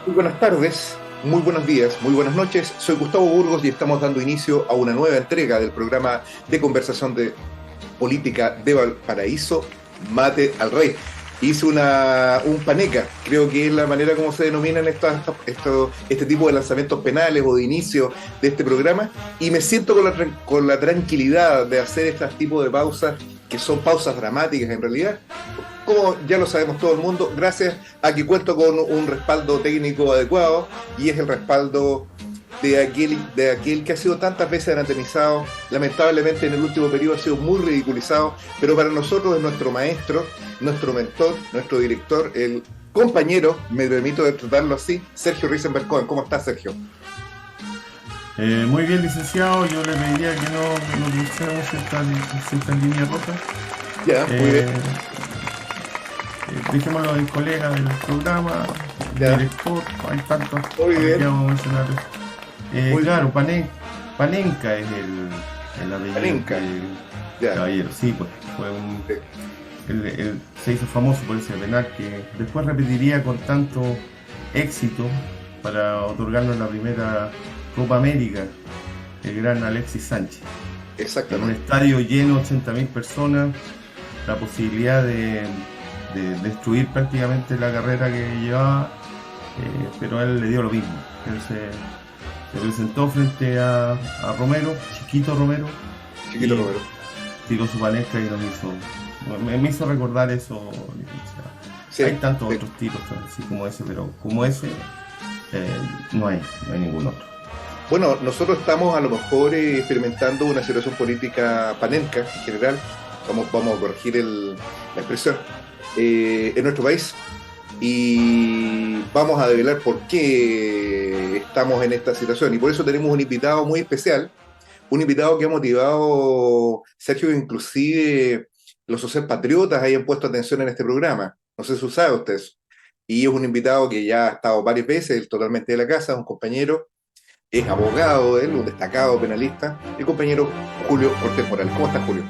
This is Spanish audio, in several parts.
Muy buenas tardes, muy buenos días, muy buenas noches. Soy Gustavo Burgos y estamos dando inicio a una nueva entrega del programa de conversación de política de Valparaíso, Mate al Rey. Hice un paneca, creo que es la manera como se denominan este tipo de lanzamientos penales o de inicio de este programa, y me siento con la tranquilidad de hacer este tipo de pausas, que son pausas dramáticas en realidad, como ya lo sabemos todo el mundo, gracias a que cuento con un respaldo técnico adecuado, y es el respaldo de aquel que ha sido tantas veces anatemizado, lamentablemente en el último periodo ha sido muy ridiculizado, pero para nosotros es nuestro maestro, nuestro mentor, nuestro director, el compañero, me permito de tratarlo así, Sergio Risenberg Cohen. ¿Cómo estás, Sergio? Muy bien, licenciado. Yo le pediría que no crucemos ciertas líneas rojas. Ya, muy bien, Eh, Dejémoslo en colega del programa, ya, director, hay tantos, muy ¿para qué bien, vamos a mencionar? muy bien. Claro, Panenka es el apellido Panenka, del ya, caballero. Sí, pues sí, se hizo famoso por ese penal que después repetiría con tanto éxito para otorgarnos la primera Copa América, el gran Alexis Sánchez. En un exactamente. estadio lleno, 80.000 personas, la posibilidad de destruir prácticamente la carrera que llevaba, pero a él le dio lo mismo. Él se presentó frente a Romero, chiquito Romero, Chiquito y Romero. tiró su palestra y me hizo recordar eso, licenciado. Hay Sí, tantos sí. otros tiros así como ese, pero como ese no hay ningún otro. Bueno, nosotros estamos a lo mejor experimentando una situación política panenca en general, vamos a corregir la expresión, en nuestro país, y vamos a develar por qué estamos en esta situación. Y por eso tenemos un invitado muy especial, un invitado que ha motivado, Sergio, que inclusive los socialpatriotas hayan puesto atención en este programa. No sé si sabe usted eso. Y es un invitado que ya ha estado varias veces, totalmente de la casa, un compañero, es abogado él, un destacado penalista, el compañero Julio Cortés Morales. ¿Cómo estás, Julio?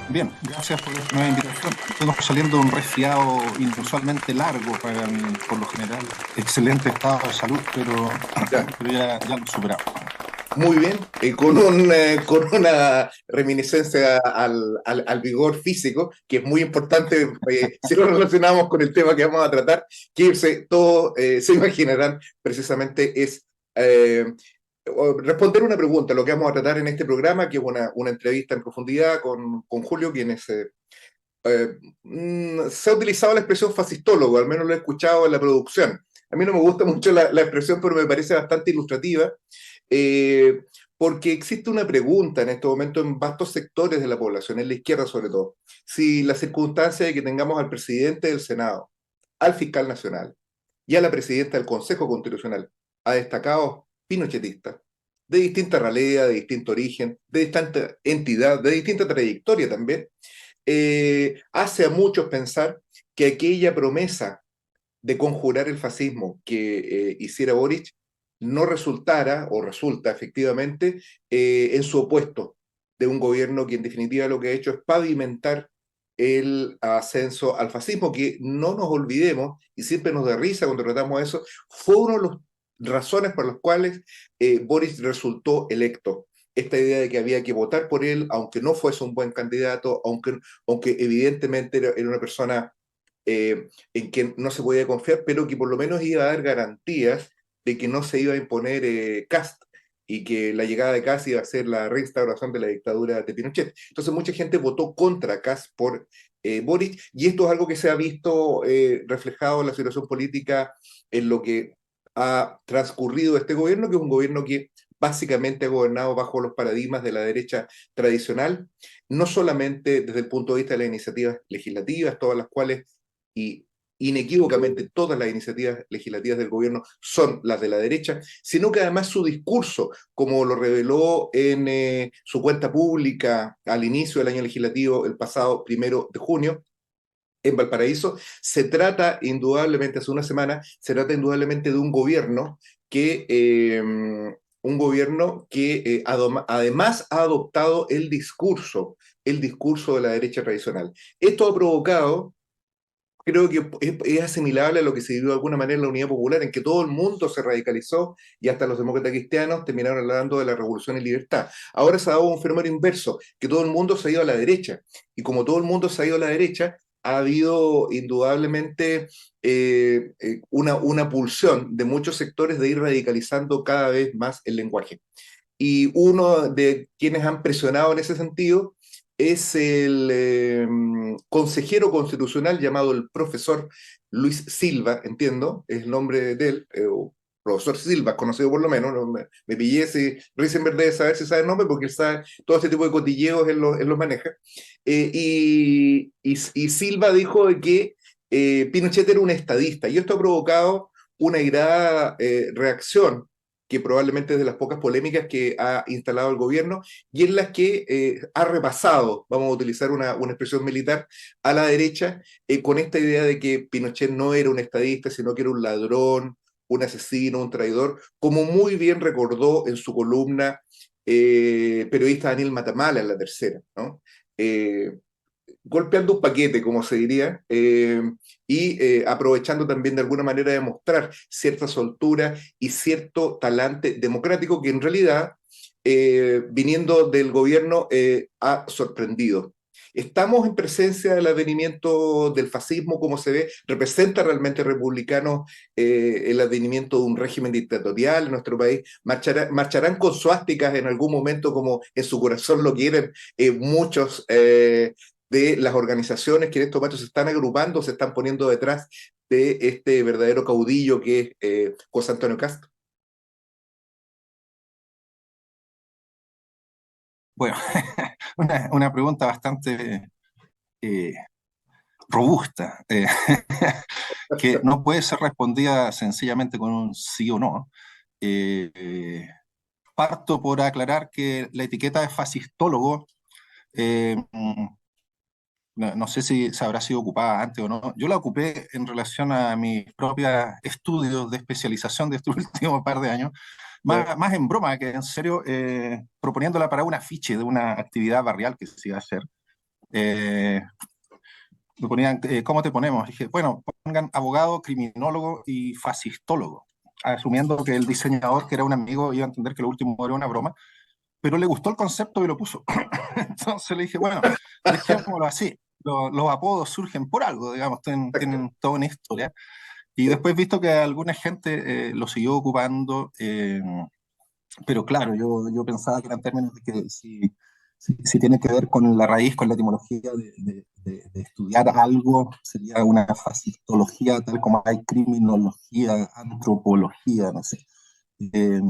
Bien, gracias por esta nueva invitación. Vengo saliendo de un resfriado inusualmente largo para mi, por lo general, excelente estado de salud, Ya, pero ya lo he superado. muy bien, con una reminiscencia al vigor físico, que es muy importante, si lo relacionamos con el tema que vamos a tratar, que todos se imaginarán precisamente es eh, responder una pregunta, lo que vamos a tratar en este programa, que es una entrevista en profundidad con Julio, quien es se ha utilizado la expresión fascistólogo, al menos lo he escuchado en la producción. A mí no me gusta mucho la expresión, pero me parece bastante ilustrativa, eh, porque existe una pregunta en este momento en vastos sectores de la población, en la izquierda sobre todo, si la circunstancia de que tengamos al presidente del Senado, al fiscal nacional y a la presidenta del Consejo Constitucional, a destacados pinochetistas, de distinta ralea, de distinto origen, de distinta entidad, de distinta trayectoria también, hace a muchos pensar que aquella promesa de conjurar el fascismo que hiciera Boric no resultara o resulta efectivamente en su opuesto de un gobierno que en definitiva lo que ha hecho es pavimentar el ascenso al fascismo, que no nos olvidemos, y siempre nos da risa cuando tratamos eso, fue una de las razones por las cuales Boris resultó electo. Esta idea de que había que votar por él, aunque no fuese un buen candidato, aunque evidentemente era una persona en que no se podía confiar, pero que por lo menos iba a dar garantías de que no se iba a imponer Cast, y que la llegada de Cast iba a ser la reinstauración de la dictadura de Pinochet. Entonces mucha gente votó contra Cast por Boric, y esto es algo que se ha visto reflejado en la situación política en lo que ha transcurrido este gobierno, que es un gobierno que básicamente ha gobernado bajo los paradigmas de la derecha tradicional, no solamente desde el punto de vista de las iniciativas legislativas, todas las cuales y inequívocamente todas las iniciativas legislativas del gobierno son las de la derecha, sino que además su discurso, como lo reveló en su cuenta pública al inicio del año legislativo, el pasado 1 de junio, en Valparaíso, se trata indudablemente, hace una semana, se trata indudablemente de un gobierno que además ha adoptado el discurso de la derecha tradicional. Esto ha provocado creo que es asimilable a lo que se vivió de alguna manera en la Unidad Popular, en que todo el mundo se radicalizó y hasta los demócratas cristianos terminaron hablando de la revolución y libertad. Ahora se ha dado un fenómeno inverso, que todo el mundo se ha ido a la derecha. Y como todo el mundo se ha ido a la derecha, ha habido indudablemente una pulsión de muchos sectores de ir radicalizando cada vez más el lenguaje. Y uno de quienes han presionado en ese sentido es el consejero constitucional llamado el profesor Luis Silva, entiendo, es el nombre de él, o profesor Silva, conocido por lo menos, no, me pillé si Risenberg debe saber si sabe el nombre, porque él sabe todo este tipo de cotilleos, él los maneja. Y Silva dijo de que Pinochet era un estadista, y esto ha provocado una irada reacción que probablemente es de las pocas polémicas que ha instalado el gobierno y en las que ha repasado, vamos a utilizar una expresión militar, a la derecha, con esta idea de que Pinochet no era un estadista, sino que era un ladrón, un asesino, un traidor, como muy bien recordó en su columna periodista Daniel Matamala en La Tercera, ¿no? Golpeando un paquete, como se diría, aprovechando también de alguna manera de mostrar cierta soltura y cierto talante democrático que en realidad, viniendo del gobierno, ha sorprendido. Estamos en presencia del advenimiento del fascismo, como se ve, representa realmente republicano el advenimiento de un régimen dictatorial en nuestro país. Marcharán con suásticas en algún momento, como en su corazón lo quieren muchos de las organizaciones que en estos momentos se están agrupando, se están poniendo detrás de este verdadero caudillo que es José Antonio Castro. Bueno, una pregunta bastante eh, robusta, que no puede ser respondida sencillamente con un sí o no. Eh, eh, Parto por aclarar que la etiqueta de fascistólogo, no sé si se habrá sido ocupada antes o no. Yo la ocupé en relación a mis propios estudios de especialización de estos últimos par de años, más en broma que en serio, proponiéndola para un afiche de una actividad barrial que se iba a hacer. Eh, Me ponían, ¿cómo te ponemos? Dije, bueno, pongan abogado, criminólogo y fascistólogo, asumiendo que el diseñador, que era un amigo, iba a entender que lo último era una broma, pero le gustó el concepto y lo puso. Entonces le dije, bueno, dejémoslo así. Los apodos surgen por algo, digamos, tienen toda una historia. Y después, visto que alguna gente lo siguió ocupando, pero claro, yo pensaba que eran términos de que si tiene que ver con la raíz, con la etimología de estudiar algo, sería una fascistología, tal como hay criminología, antropología, no sé. Eh,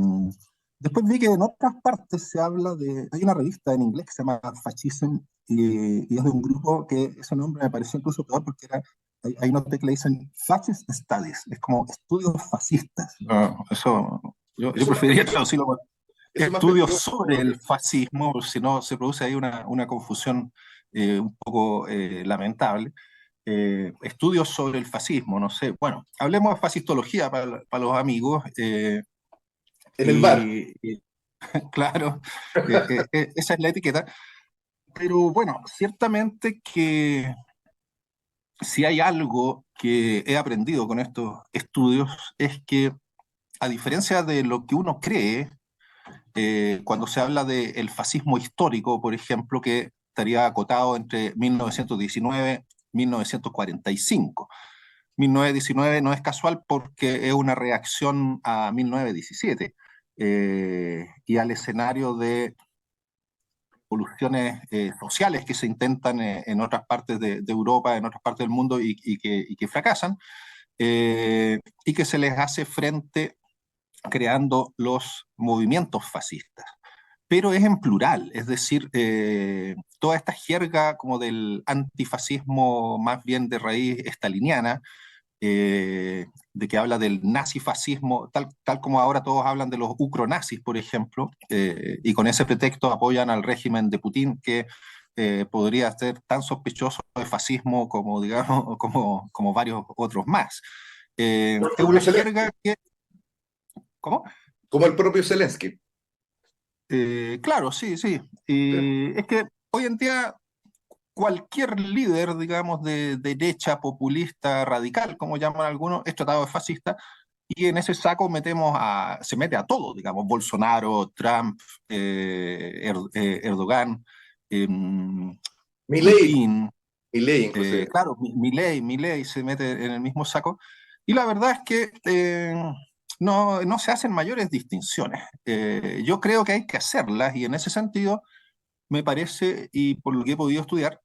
Después vi que en otras partes se habla de, hay una revista en inglés que se llama Fascism y es de un grupo que ese nombre me pareció incluso peor porque hay una que le dicen Fascist Studies, es como estudios fascistas. No, eso, yo Eso más preferiría peligroso, traducirlo como eso más estudios peligroso, sobre ¿no? el fascismo, si no se produce ahí una confusión un poco lamentable. Estudios sobre el fascismo, no sé. Bueno, hablemos de fascistología para los amigos. En el bar. Y, claro, esa es la etiqueta. Pero bueno, ciertamente que si hay algo que he aprendido con estos estudios es que a diferencia de lo que uno cree, cuando se habla del fascismo histórico, por ejemplo, que estaría acotado entre 1919 y 1945. 1919 no es casual porque es una reacción a 1917 y al escenario de revoluciones sociales que se intentan en otras partes de Europa, en otras partes del mundo y que fracasan, y que se les hace frente creando los movimientos fascistas. Pero es en plural, es decir, toda esta jerga como del antifascismo más bien de raíz estaliniana, de que habla del nazifascismo, tal como ahora todos hablan de los ucronazis, por ejemplo, y con ese pretexto apoyan al régimen de Putin, que podría ser tan sospechoso de fascismo como, digamos, como varios otros más. Como el Es propio una Zelensky. jerga que... ¿Cómo? Como el propio Zelensky. Claro, sí, sí. Sí. Y es que hoy en día cualquier líder, digamos, de derecha populista radical, como llaman algunos, es tratado de fascista, y en ese saco se mete a todo, digamos, Bolsonaro, Trump, Erdogan, Milei, Putin, Milei inclusive. claro, Milei se mete en el mismo saco, y la verdad es que no se hacen mayores distinciones. Yo creo que hay que hacerlas, y en ese sentido me parece, y por lo que he podido estudiar,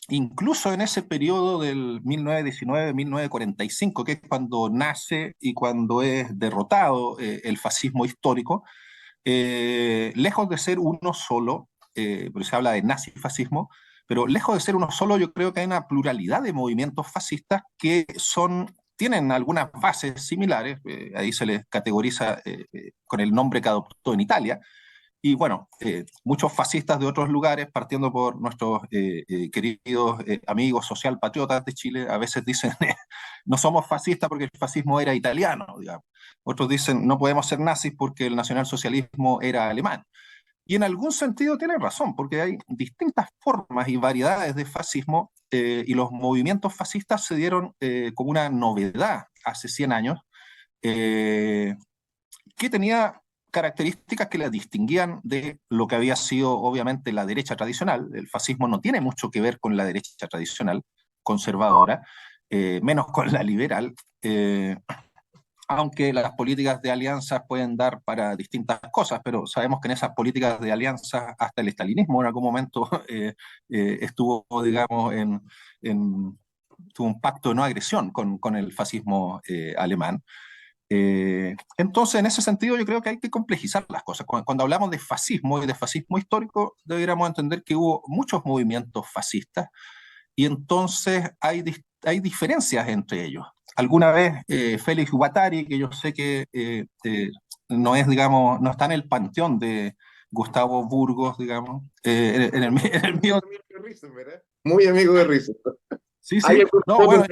incluso en ese periodo del 1919-1945, que es cuando nace y cuando es derrotado el fascismo histórico, lejos de ser uno solo, porque se habla de nazifascismo, pero lejos de ser uno solo, yo creo que hay una pluralidad de movimientos fascistas que tienen algunas bases similares, ahí se les categoriza con el nombre que adoptó en Italia, y bueno, muchos fascistas de otros lugares, partiendo por nuestros queridos amigos socialpatriotas de Chile, a veces dicen, no somos fascistas porque el fascismo era italiano, digamos. Otros dicen, no podemos ser nazis porque el nacionalsocialismo era alemán. Y en algún sentido tienen razón, porque hay distintas formas y variedades de fascismo, y los movimientos fascistas se dieron como una novedad hace 100 años, eh, que tenía características que la distinguían de lo que había sido obviamente la derecha tradicional. El fascismo no tiene mucho que ver con la derecha tradicional, conservadora, menos con la liberal, aunque las políticas de alianzas pueden dar para distintas cosas, pero sabemos que en esas políticas de alianzas hasta el estalinismo en algún momento estuvo, digamos, tuvo un pacto de no agresión con el fascismo alemán. Entonces, en ese sentido, yo creo que hay que complejizar las cosas. Cuando hablamos de fascismo y de fascismo histórico, deberíamos entender que hubo muchos movimientos fascistas y entonces hay diferencias entre ellos. Alguna vez Félix Guattari, que yo sé que no es, digamos, no está en el panteón de Gustavo Burgos, digamos, en el mío. Muy amigo de Risenberg. Sí, sí. No, bueno,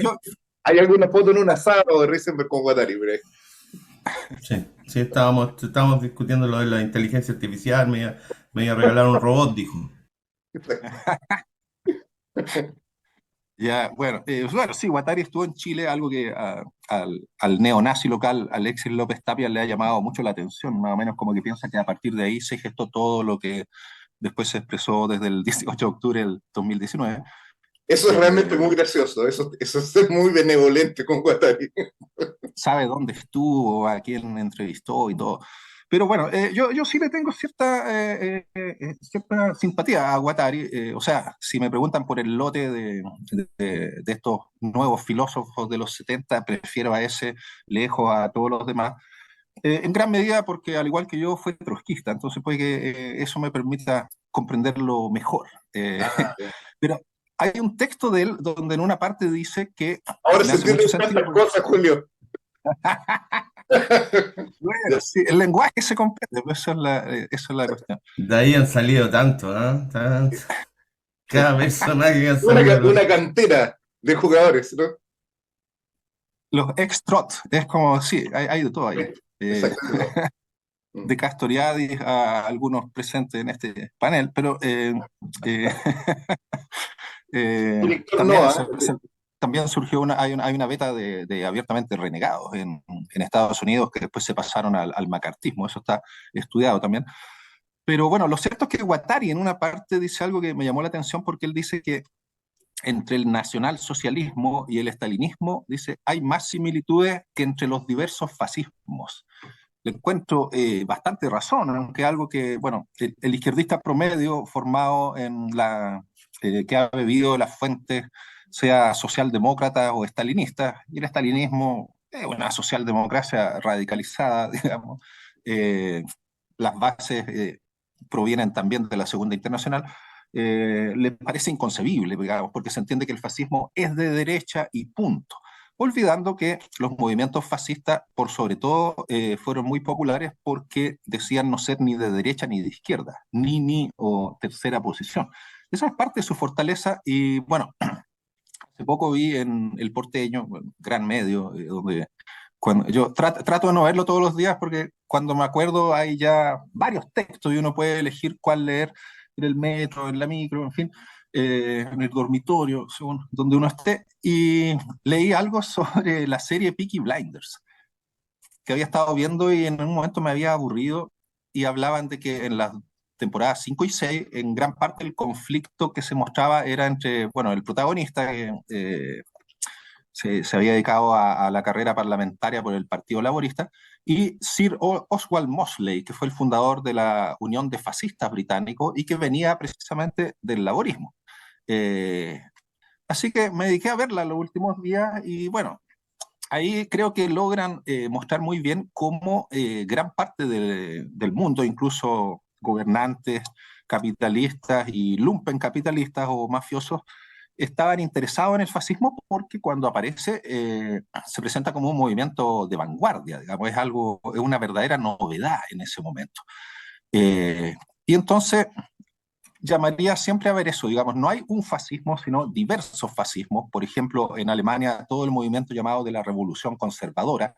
¿Hay alguna foto en un asado de Risenberg con Guattari? Sí, sí, estábamos discutiendo lo de la inteligencia artificial, me iba a regalar un robot, dijo. Ya, bueno, sí, Guattari estuvo en Chile, algo que al neonazi local, Alexis López Tapia, le ha llamado mucho la atención, más o menos como que piensa que a partir de ahí se gestó todo lo que después se expresó desde el 18 de octubre del 2019. Eso es realmente muy gracioso, eso es muy benevolente con Guattari. Sabe dónde estuvo, a quién entrevistó y todo. Pero bueno, yo sí le tengo cierta simpatía a Guattari. O sea, si me preguntan por el lote de estos nuevos filósofos de los 70, prefiero a ese lejos a todos los demás. En gran medida porque, al igual que yo, fue trotskista, entonces puede que eso me permita comprenderlo mejor. Pero hay un texto de él donde en una parte dice que ahora me se hace mucho entienden sentido. tantas cosas, Julio. Bueno, sí, el lenguaje se comprende, pues eso es la cuestión. De ahí han salido tanto, ¿ah? Cada personaje que han salido. Una cantera de jugadores, ¿no? Los ex-trot, es como, sí, hay de todo ahí. Exacto. De Castoriadis a algunos presentes en este panel, pero también, también surgió hay una beta de abiertamente renegados en Estados Unidos que después se pasaron al macartismo, eso está estudiado también. Pero bueno, lo cierto es que Guattari en una parte dice algo que me llamó la atención porque él dice que entre el nacionalsocialismo y el estalinismo, dice, hay más similitudes que entre los diversos fascismos. Le encuentro bastante razón, aunque algo que, bueno, el izquierdista promedio formado que ha bebido las fuentes, sea socialdemócrata o estalinista, y el estalinismo es una socialdemocracia radicalizada, digamos, las bases provienen también de la Segunda Internacional, le parece inconcebible, digamos, porque se entiende que el fascismo es de derecha y punto, olvidando que los movimientos fascistas, por sobre todo, fueron muy populares porque decían no ser ni de derecha ni de izquierda, ni o tercera posición. Esa es parte de su fortaleza y, bueno, hace poco vi en El Porteño, bueno, gran medio, donde yo trato de no verlo todos los días porque cuando me acuerdo hay ya varios textos y uno puede elegir cuál leer en el metro, en la micro, en fin. en el dormitorio, según donde uno esté, y leí algo sobre la serie Peaky Blinders, que había estado viendo y en un momento me había aburrido, y hablaban de que en las temporadas 5 y 6 en gran parte el conflicto que se mostraba era entre, bueno, el protagonista, que se había dedicado a la carrera parlamentaria por el Partido Laborista, y Sir Oswald Mosley, que fue el fundador de la Unión de Fascistas Británicos y que venía precisamente del laborismo. Eh, Así que me dediqué a verla los últimos días y bueno, ahí creo que logran mostrar muy bien cómo gran parte del mundo, incluso gobernantes capitalistas y lumpencapitalistas o mafiosos, estaban interesados en el fascismo porque cuando aparece se presenta como un movimiento de vanguardia, digamos, es una verdadera novedad en ese momento. Eh, y entonces llamaría siempre a ver eso, digamos, no hay un fascismo, sino diversos fascismos. Por ejemplo, en Alemania todo el movimiento llamado de la Revolución Conservadora,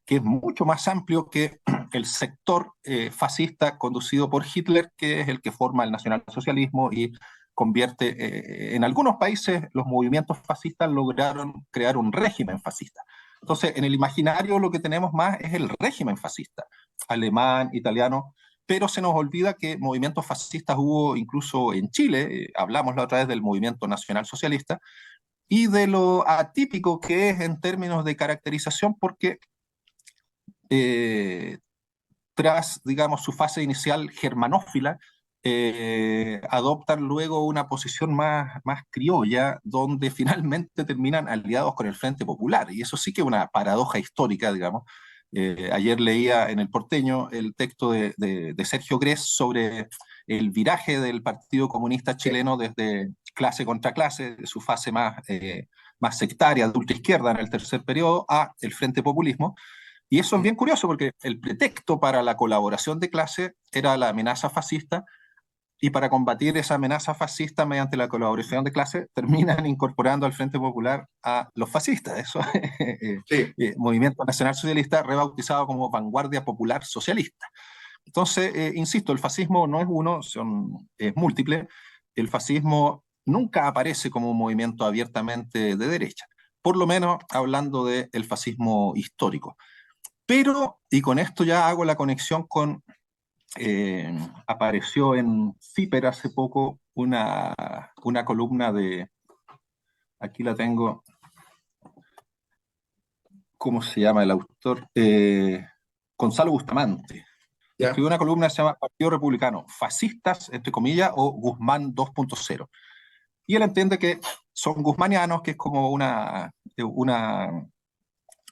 que es mucho más amplio que el sector fascista conducido por Hitler, que es el que forma el nacionalsocialismo y convierte, en algunos países los movimientos fascistas lograron crear un régimen fascista. Entonces, en el imaginario lo que tenemos más es el régimen fascista, alemán, italiano, pero se nos olvida que movimientos fascistas hubo incluso en Chile, hablamos la otra vez del movimiento nacional socialista, y de lo atípico que es en términos de caracterización, porque eh, tras, digamos, su fase inicial germanófila, adoptan luego una posición más criolla, donde finalmente terminan aliados con el Frente Popular. Y eso sí que es una paradoja histórica, digamos. Ayer leía en El Porteño el texto de Sergio Grez sobre el viraje del Partido Comunista chileno desde clase contra clase, de su fase más sectaria, de ultraizquierda en el tercer periodo, a el Frente Populismo. Y eso es bien curioso porque el pretexto para la colaboración de clase era la amenaza fascista, y para combatir esa amenaza fascista mediante la colaboración de clase terminan incorporando al Frente Popular a los fascistas. Eso es Sí. Movimiento Nacional Socialista rebautizado como Vanguardia Popular Socialista. Entonces, insisto, el fascismo no es uno, es múltiple. El fascismo nunca aparece como un movimiento abiertamente de derecha, por lo menos hablando del fascismo histórico. Pero, y con esto ya hago la conexión con, apareció en CIPER hace poco una columna aquí la tengo, ¿cómo se llama el autor? Gonzalo Bustamante. ¿Ya? Escribió una columna que se llama Partido Republicano, fascistas, entre comillas, o Guzmán 2.0. Y él entiende que son guzmanianos, que es como un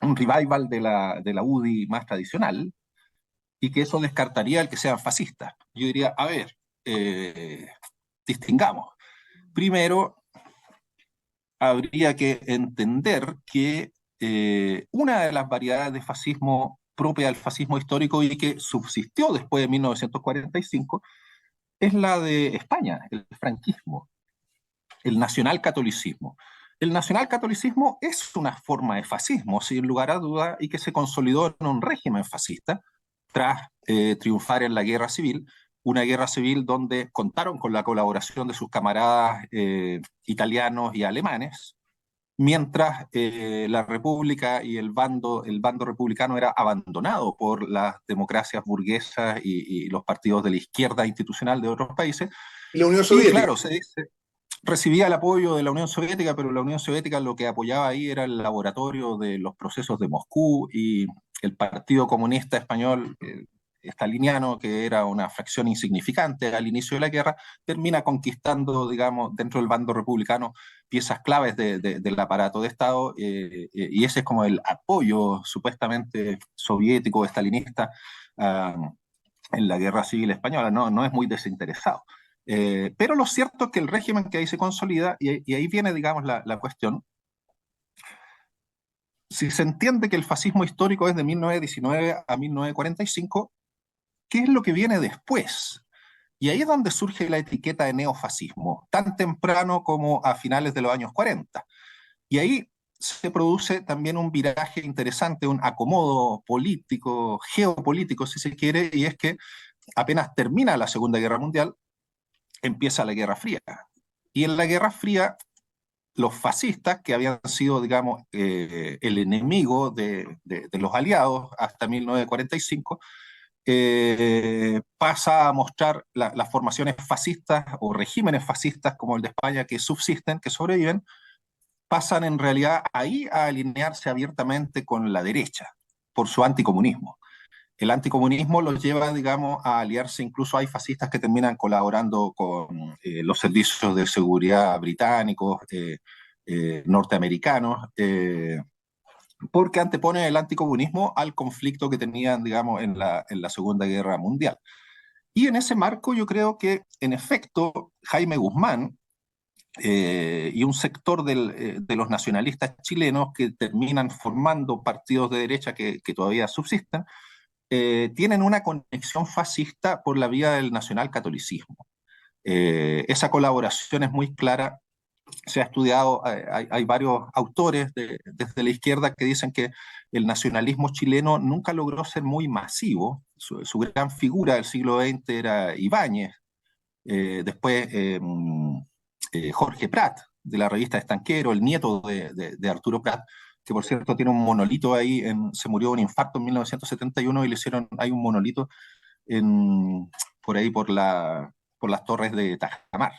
revival de la UDI más tradicional, y que eso descartaría el que sean fascistas. Yo diría, a ver, distingamos. Primero, habría que entender que una de las variedades de fascismo propia del fascismo histórico y que subsistió después de 1945 es la de España, el franquismo, el nacionalcatolicismo. El nacionalcatolicismo es una forma de fascismo, sin lugar a duda, y que se consolidó en un régimen fascista tras triunfar en la guerra civil, una guerra civil donde contaron con la colaboración de sus camaradas italianos y alemanes, mientras la República y el bando republicano era abandonado por las democracias burguesas y los partidos de la izquierda institucional de otros países. Y la Unión Y Soviética. claro, se dice, recibía el apoyo de la Unión Soviética, pero la Unión Soviética lo que apoyaba ahí era el laboratorio de los procesos de Moscú, y el Partido Comunista Español, staliniano, que era una fracción insignificante al inicio de la guerra, termina conquistando, digamos, dentro del bando republicano, piezas claves del aparato de Estado, y ese es como el apoyo supuestamente soviético, stalinista, uh, en la guerra civil española. No es muy desinteresado. Pero lo cierto es que el régimen que ahí se consolida, y ahí viene, digamos, la cuestión, si se entiende que el fascismo histórico es de 1919 a 1945, ¿qué es lo que viene después? Y ahí es donde surge la etiqueta de neofascismo, tan temprano como a finales de los años 40. Y ahí se produce también un viraje interesante, un acomodo político, geopolítico, si se quiere, y es que apenas termina la Segunda Guerra Mundial, empieza la Guerra Fría. Y en la Guerra Fría, los fascistas, que habían sido, digamos, el enemigo de los aliados hasta 1945, pasa a mostrar las formaciones fascistas o regímenes fascistas como el de España que subsisten, que sobreviven, pasan en realidad ahí a alinearse abiertamente con la derecha por su anticomunismo. El anticomunismo los lleva, digamos, a aliarse, incluso hay fascistas que terminan colaborando con los servicios de seguridad británicos, norteamericanos, porque antepone el anticomunismo al conflicto que tenían, digamos, en la Segunda Guerra Mundial. Y en ese marco yo creo que, en efecto, Jaime Guzmán y un sector de los nacionalistas chilenos que terminan formando partidos de derecha que todavía subsisten, tienen una conexión fascista por la vía del nacionalcatolicismo. Esa colaboración es muy clara. Se ha estudiado, hay varios autores desde la izquierda que dicen que el nacionalismo chileno nunca logró ser muy masivo. Su gran figura del siglo XX era Ibáñez, después Jorge Prat, de la revista Estanquero, el nieto de Arturo Prat, que por cierto tiene un monolito ahí, se murió de un infarto en 1971 y le hicieron, hay un monolito por ahí por las torres de Tajamar.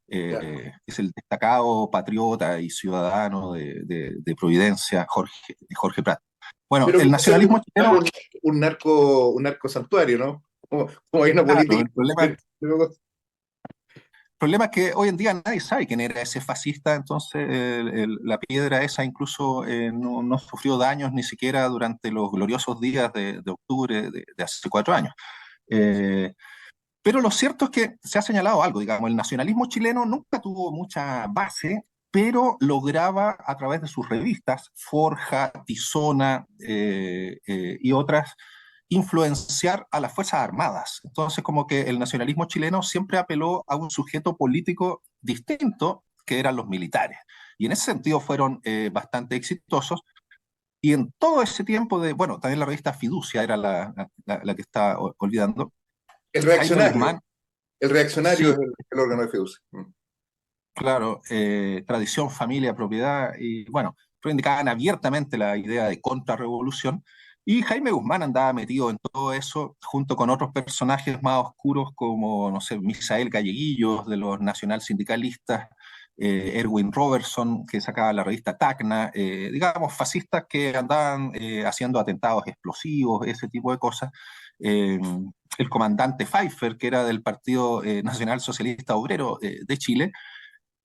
Claro. Es el destacado patriota y ciudadano de Providencia, Jorge Prat. Bueno, Pero el quiso ser nacionalismo chileno, un narco santuario, ¿no? Como hay una claro, política. el problema es que hoy en día nadie sabe quién era ese fascista, entonces la piedra esa incluso no sufrió daños ni siquiera durante los gloriosos días de octubre de hace 4 años. Eh, pero lo cierto es que se ha señalado algo, digamos, el nacionalismo chileno nunca tuvo mucha base, pero lograba a través de sus revistas, Forja, Tizona y otras, influenciar a las Fuerzas Armadas. Entonces, como que el nacionalismo chileno siempre apeló a un sujeto político distinto, que eran los militares. Y en ese sentido fueron bastante exitosos. Y en todo ese tiempo bueno, también la revista Fiducia era la que está olvidando, El Jaime reaccionario. Guzmán, El reaccionario sí, es el órgano de FEUCE. claro, tradición, familia, propiedad, y bueno, reivindicaban abiertamente la idea de contrarrevolución, y Jaime Guzmán andaba metido en todo eso, junto con otros personajes más oscuros como, no sé, Misael Galleguillos, de los nacionalsindicalistas, Erwin Robertson, que sacaba la revista Tacna, digamos, fascistas que andaban haciendo atentados explosivos, ese tipo de cosas. Eh, el comandante Pfeiffer, que era del Partido Nacional Socialista Obrero de Chile,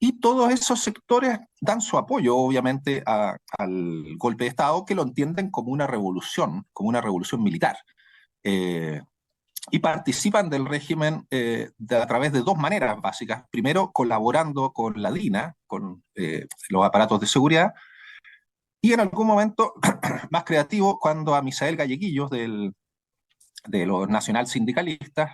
y todos esos sectores dan su apoyo, obviamente, al golpe de Estado, que lo entienden como una revolución militar. Eh, y participan del régimen a través de dos maneras básicas. Primero, colaborando con la DINA, con los aparatos de seguridad, y en algún momento más creativo, cuando a Misael Galleguillos, de los nacionalsindicalistas,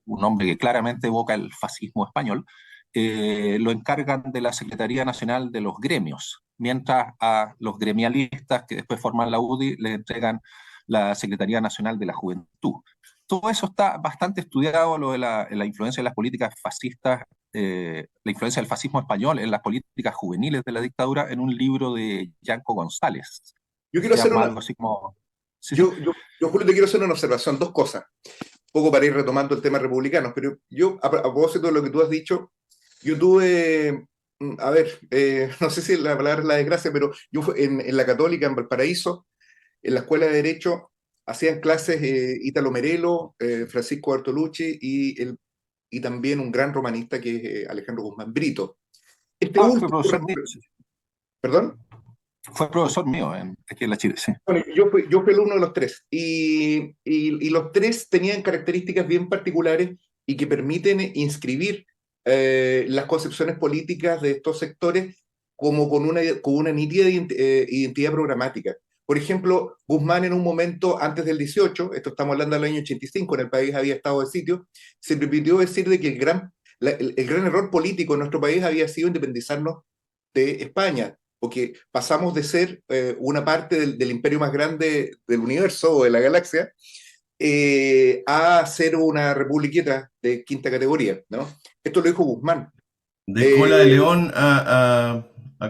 un hombre que claramente evoca el fascismo español, lo encargan de la Secretaría Nacional de los Gremios, mientras a los gremialistas que después forman la UDI les entregan la Secretaría Nacional de la Juventud. Todo eso está bastante estudiado, lo de la influencia de las políticas fascistas, la influencia del fascismo español en las políticas juveniles de la dictadura, en un libro de Yanco González, Yo que quiero se hacer llama una, algo así como... Sí, sí. yo, Julio, te quiero hacer una observación, dos cosas, un poco para ir retomando el tema republicano, pero yo, a propósito de lo que tú has dicho, yo tuve, a ver, no sé si la palabra es la desgracia, pero yo en la Católica, en Valparaíso, en la Escuela de Derecho, hacían clases Ítalo Merelo, Francisco Bertolucci y también un gran romanista que es Alejandro Guzmán Brito. Este Ah, fue último, profesor mío, sí. perdón. Fue profesor mío aquí en la Chile, sí. Bueno, yo fui el uno de los tres y los tres tenían características bien particulares y que permiten inscribir las concepciones políticas de estos sectores como con una nítida identidad programática. Por ejemplo, Guzmán en un momento antes del 18, esto estamos hablando del año 85, en el país había estado de sitio, se permitió decir de que el gran error político en nuestro país había sido independizarnos de España, porque pasamos de ser una parte del imperio más grande del universo o de la galaxia a ser una republiqueta de quinta categoría, ¿no? Esto lo dijo Guzmán. De cola de león a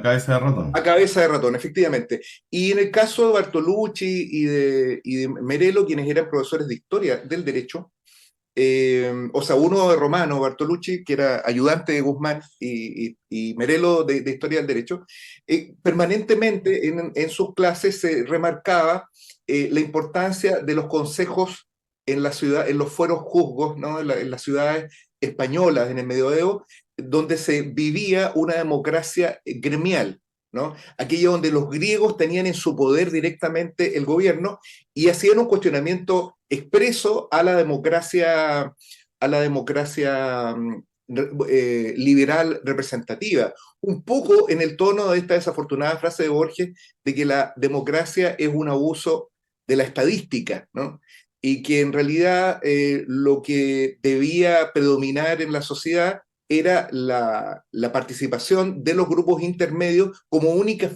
cabeza de A ratón. cabeza de ratón, efectivamente. Y en el caso de Bartolucci y de Merelo, quienes eran profesores de historia del derecho, o sea, uno de Romano, Bartolucci, que era ayudante de Guzmán, y Merelo de Historia del Derecho, permanentemente en sus clases se remarcaba la importancia de los consejos en la ciudad, en los fueros juzgos, ¿no? En las ciudades españolas en el Medioevo, donde se vivía una democracia gremial, ¿no? Aquella donde los griegos tenían en su poder directamente el gobierno y hacían un cuestionamiento expreso a la democracia liberal representativa, un poco en el tono de esta desafortunada frase de Borges de que la democracia es un abuso de la estadística, ¿no? Y que en realidad lo que debía predominar en la sociedad era la participación de los grupos intermedios eh, como única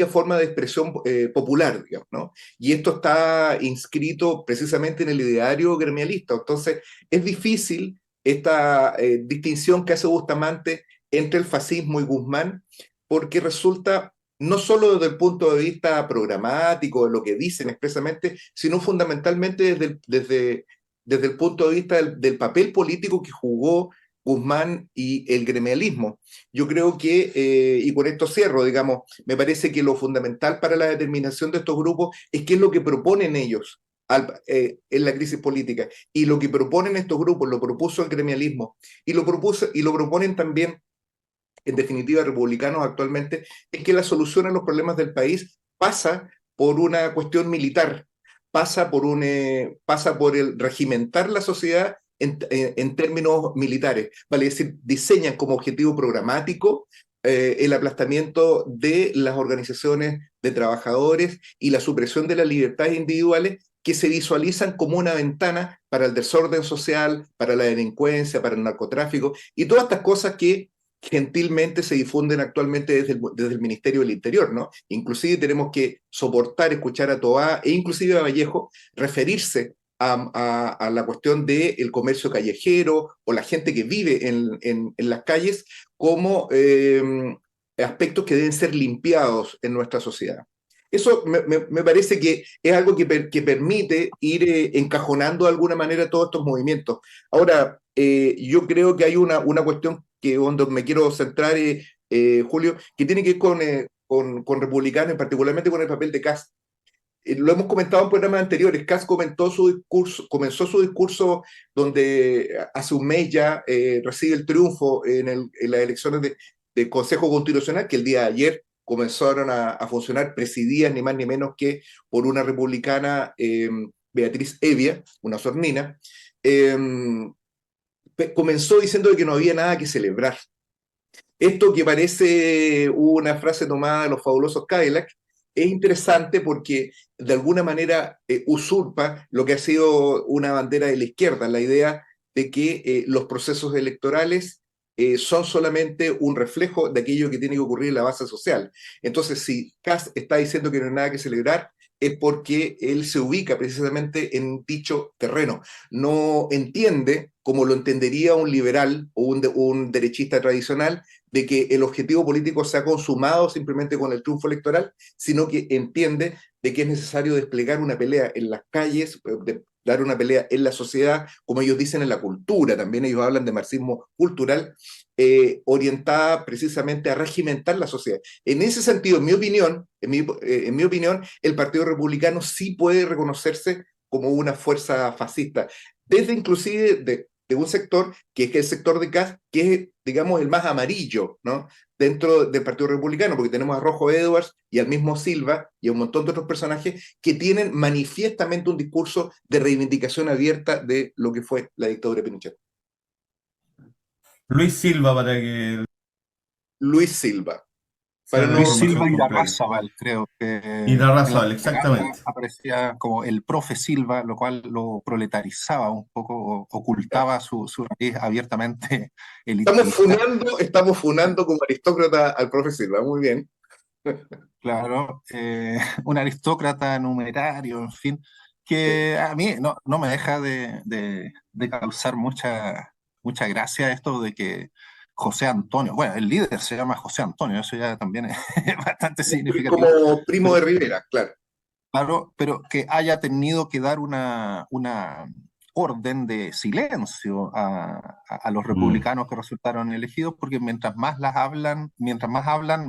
forma de expresión popular, digamos, ¿no? Y esto está inscrito precisamente en el ideario gremialista. Entonces, es difícil esta distinción que hace Bustamante entre el fascismo y Guzmán, porque resulta no solo desde el punto de vista programático, de lo que dicen expresamente, sino fundamentalmente desde el punto de vista del papel político que jugó Guzmán y el gremialismo. Yo creo que, y con esto cierro, digamos, me parece que lo fundamental para la determinación de estos grupos es qué es lo que proponen ellos en la crisis política. Y lo que proponen estos grupos, lo propuso el gremialismo, y lo proponen también, en definitiva, republicanos actualmente, es que la solución a los problemas del país pasa por una cuestión militar, pasa por el regimentar la sociedad en términos militares, vale decir, diseñan como objetivo programático el aplastamiento de las organizaciones de trabajadores y la supresión de las libertades individuales que se visualizan como una ventana para el desorden social, para la delincuencia, para el narcotráfico y todas estas cosas que gentilmente se difunden actualmente desde el Ministerio del Interior, ¿no? Inclusive tenemos que soportar, escuchar a Toá e inclusive a Vallejo referirse a la cuestión del comercio callejero o la gente que vive en las calles como aspectos que deben ser limpiados en nuestra sociedad. Eso me parece que es algo que permite ir encajonando de alguna manera todos estos movimientos. Ahora, yo creo que hay una cuestión que donde me quiero centrar, Julio, que tiene que ver con republicanos, particularmente con el papel de Kast. Lo hemos comentado en programas anteriores. Kast comenzó su discurso donde hace un mes ya recibe el triunfo en las elecciones de Consejo Constitucional, que el día de ayer comenzaron a funcionar, presididas ni más ni menos que por una republicana, Beatriz Evia, una sornina. Eh, Comenzó diciendo que no había nada que celebrar. Esto que parece una frase tomada de los fabulosos Cadillac es interesante porque de alguna manera usurpa lo que ha sido una bandera de la izquierda, la idea de que los procesos electorales son solamente un reflejo de aquello que tiene que ocurrir en la base social. Entonces, si Kass está diciendo que no hay nada que celebrar, es porque él se ubica precisamente en dicho terreno. No entiende, como lo entendería un liberal o un derechista tradicional, de que el objetivo político se ha consumado simplemente con el triunfo electoral, sino que entiende de que es necesario desplegar una pelea en las calles, dar una pelea en la sociedad, como ellos dicen en la cultura, también ellos hablan de marxismo cultural, orientada precisamente a regimentar la sociedad. En ese sentido, en mi opinión, el Partido Republicano sí puede reconocerse como una fuerza fascista, desde inclusive de un sector que es el sector de Kast, que es, digamos, el más amarillo, ¿no? Dentro del Partido Republicano, porque tenemos a Rojo Edwards y al mismo Silva y a un montón de otros personajes que tienen manifiestamente un discurso de reivindicación abierta de lo que fue la dictadura de Pinochet. Luis Silva, para que Luis Silva, para sea la Luis no, Silva información y completa. Irarrázaval, creo que Y en da la razón, propaganda exactamente. aparecía como el profe Silva, lo cual lo proletarizaba un poco, ocultaba su raíz abiertamente elitista. estamos funando como aristócrata al profe Silva, muy bien. Claro, un aristócrata numerario, en fin, Sí. que a mí no me deja de causar mucha mucha gracia esto de que José Antonio, bueno, el líder se llama José Antonio, eso ya también es bastante significativo, Como primo pero de Rivera, claro. claro, pero que haya tenido que dar una orden de silencio a los Mm. republicanos que resultaron elegidos, porque mientras más hablan,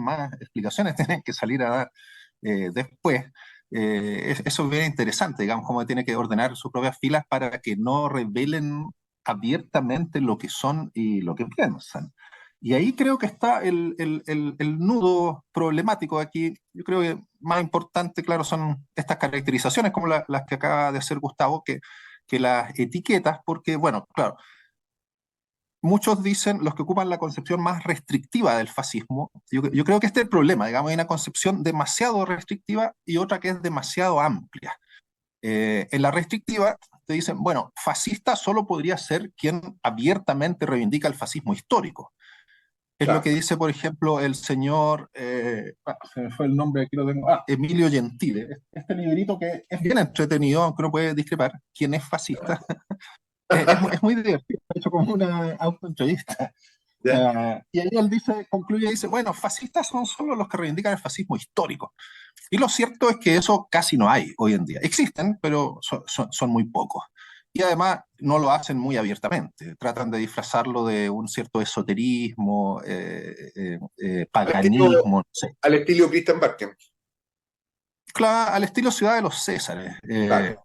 más explicaciones tienen que salir a dar después. Eso es bien interesante, digamos, cómo tiene que ordenar sus propias filas para que no revelen abiertamente lo que son y lo que piensan. Y ahí creo que está el nudo problemático aquí. Yo creo que más importante, claro, son estas caracterizaciones como las que acaba de hacer Gustavo, que las etiquetas, porque, bueno, claro, muchos dicen, los que ocupan la concepción más restrictiva del fascismo, yo creo que este es el problema, digamos, hay una concepción demasiado restrictiva y otra que es demasiado amplia. En la restrictiva te dicen, bueno, fascista solo podría ser quien abiertamente reivindica el fascismo histórico. Es lo Claro. que dice, por ejemplo, el señor, se me fue el nombre, aquí lo tengo, Emilio Gentile. Este librito que es bien entretenido, aunque uno puede discrepar, quién es fascista. Es muy divertido, hecho como una autoentrevista. ¿Ya? Y ahí él dice, concluye y dice, bueno, fascistas son solo los que reivindican el fascismo histórico. Y lo cierto es que eso casi no hay hoy en día. Existen, pero son muy pocos. Y además no lo hacen muy abiertamente. Tratan de disfrazarlo de un cierto esoterismo, Al estilo, paganismo, no sé. al estilo Christian Barken. Claro, al estilo Ciudad de los Césares, Claro.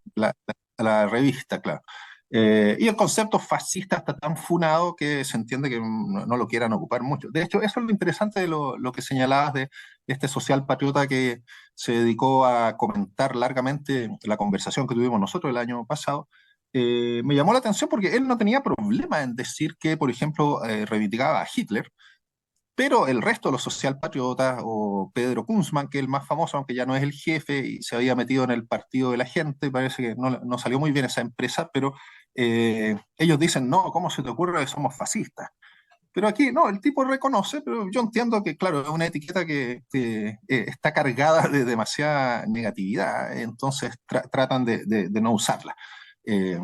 la revista, claro. Y el concepto fascista está tan funado que se entiende que no lo quieran ocupar mucho. De hecho, eso es lo interesante de lo que señalabas de este social patriota que se dedicó a comentar largamente la conversación que tuvimos nosotros el año pasado. Me llamó la atención porque él no tenía problema en decir que, por ejemplo, reivindicaba a Hitler, pero el resto de los socialpatriotas, o Pedro Kunzman, que es el más famoso, aunque ya no es el jefe y se había metido en el partido de la gente, parece que no salió muy bien esa empresa, pero ellos dicen, no, ¿cómo se te ocurre que somos fascistas? Pero aquí, no, el tipo reconoce, pero yo entiendo que, claro, es una etiqueta que está cargada de demasiada negatividad, entonces tratan de no usarla. Eh,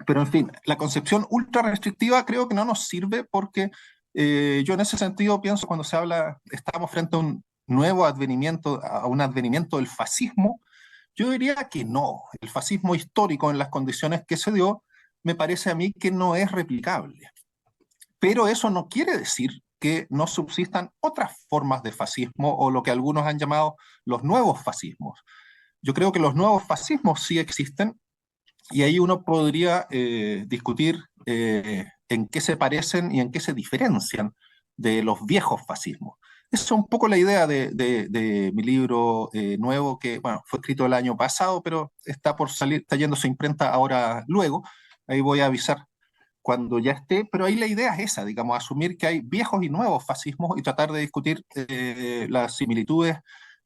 pero en fin, la concepción ultra restrictiva creo que no nos sirve porque yo en ese sentido pienso cuando se habla, estamos frente a un nuevo advenimiento, a un advenimiento del fascismo, yo diría que no. El fascismo histórico en las condiciones que se dio me parece a mí que no es replicable. Pero eso no quiere decir que no subsistan otras formas de fascismo o lo que algunos han llamado los nuevos fascismos. Yo creo que los nuevos fascismos sí existen y ahí uno podría discutir en qué se parecen y en qué se diferencian de los viejos fascismos. Esa es un poco la idea de mi libro nuevo, que bueno, fue escrito el año pasado, pero está por salir, está yendo a su imprenta ahora luego. Ahí voy a avisar cuando ya esté, pero ahí la idea es esa, digamos, asumir que hay viejos y nuevos fascismos y tratar de discutir las similitudes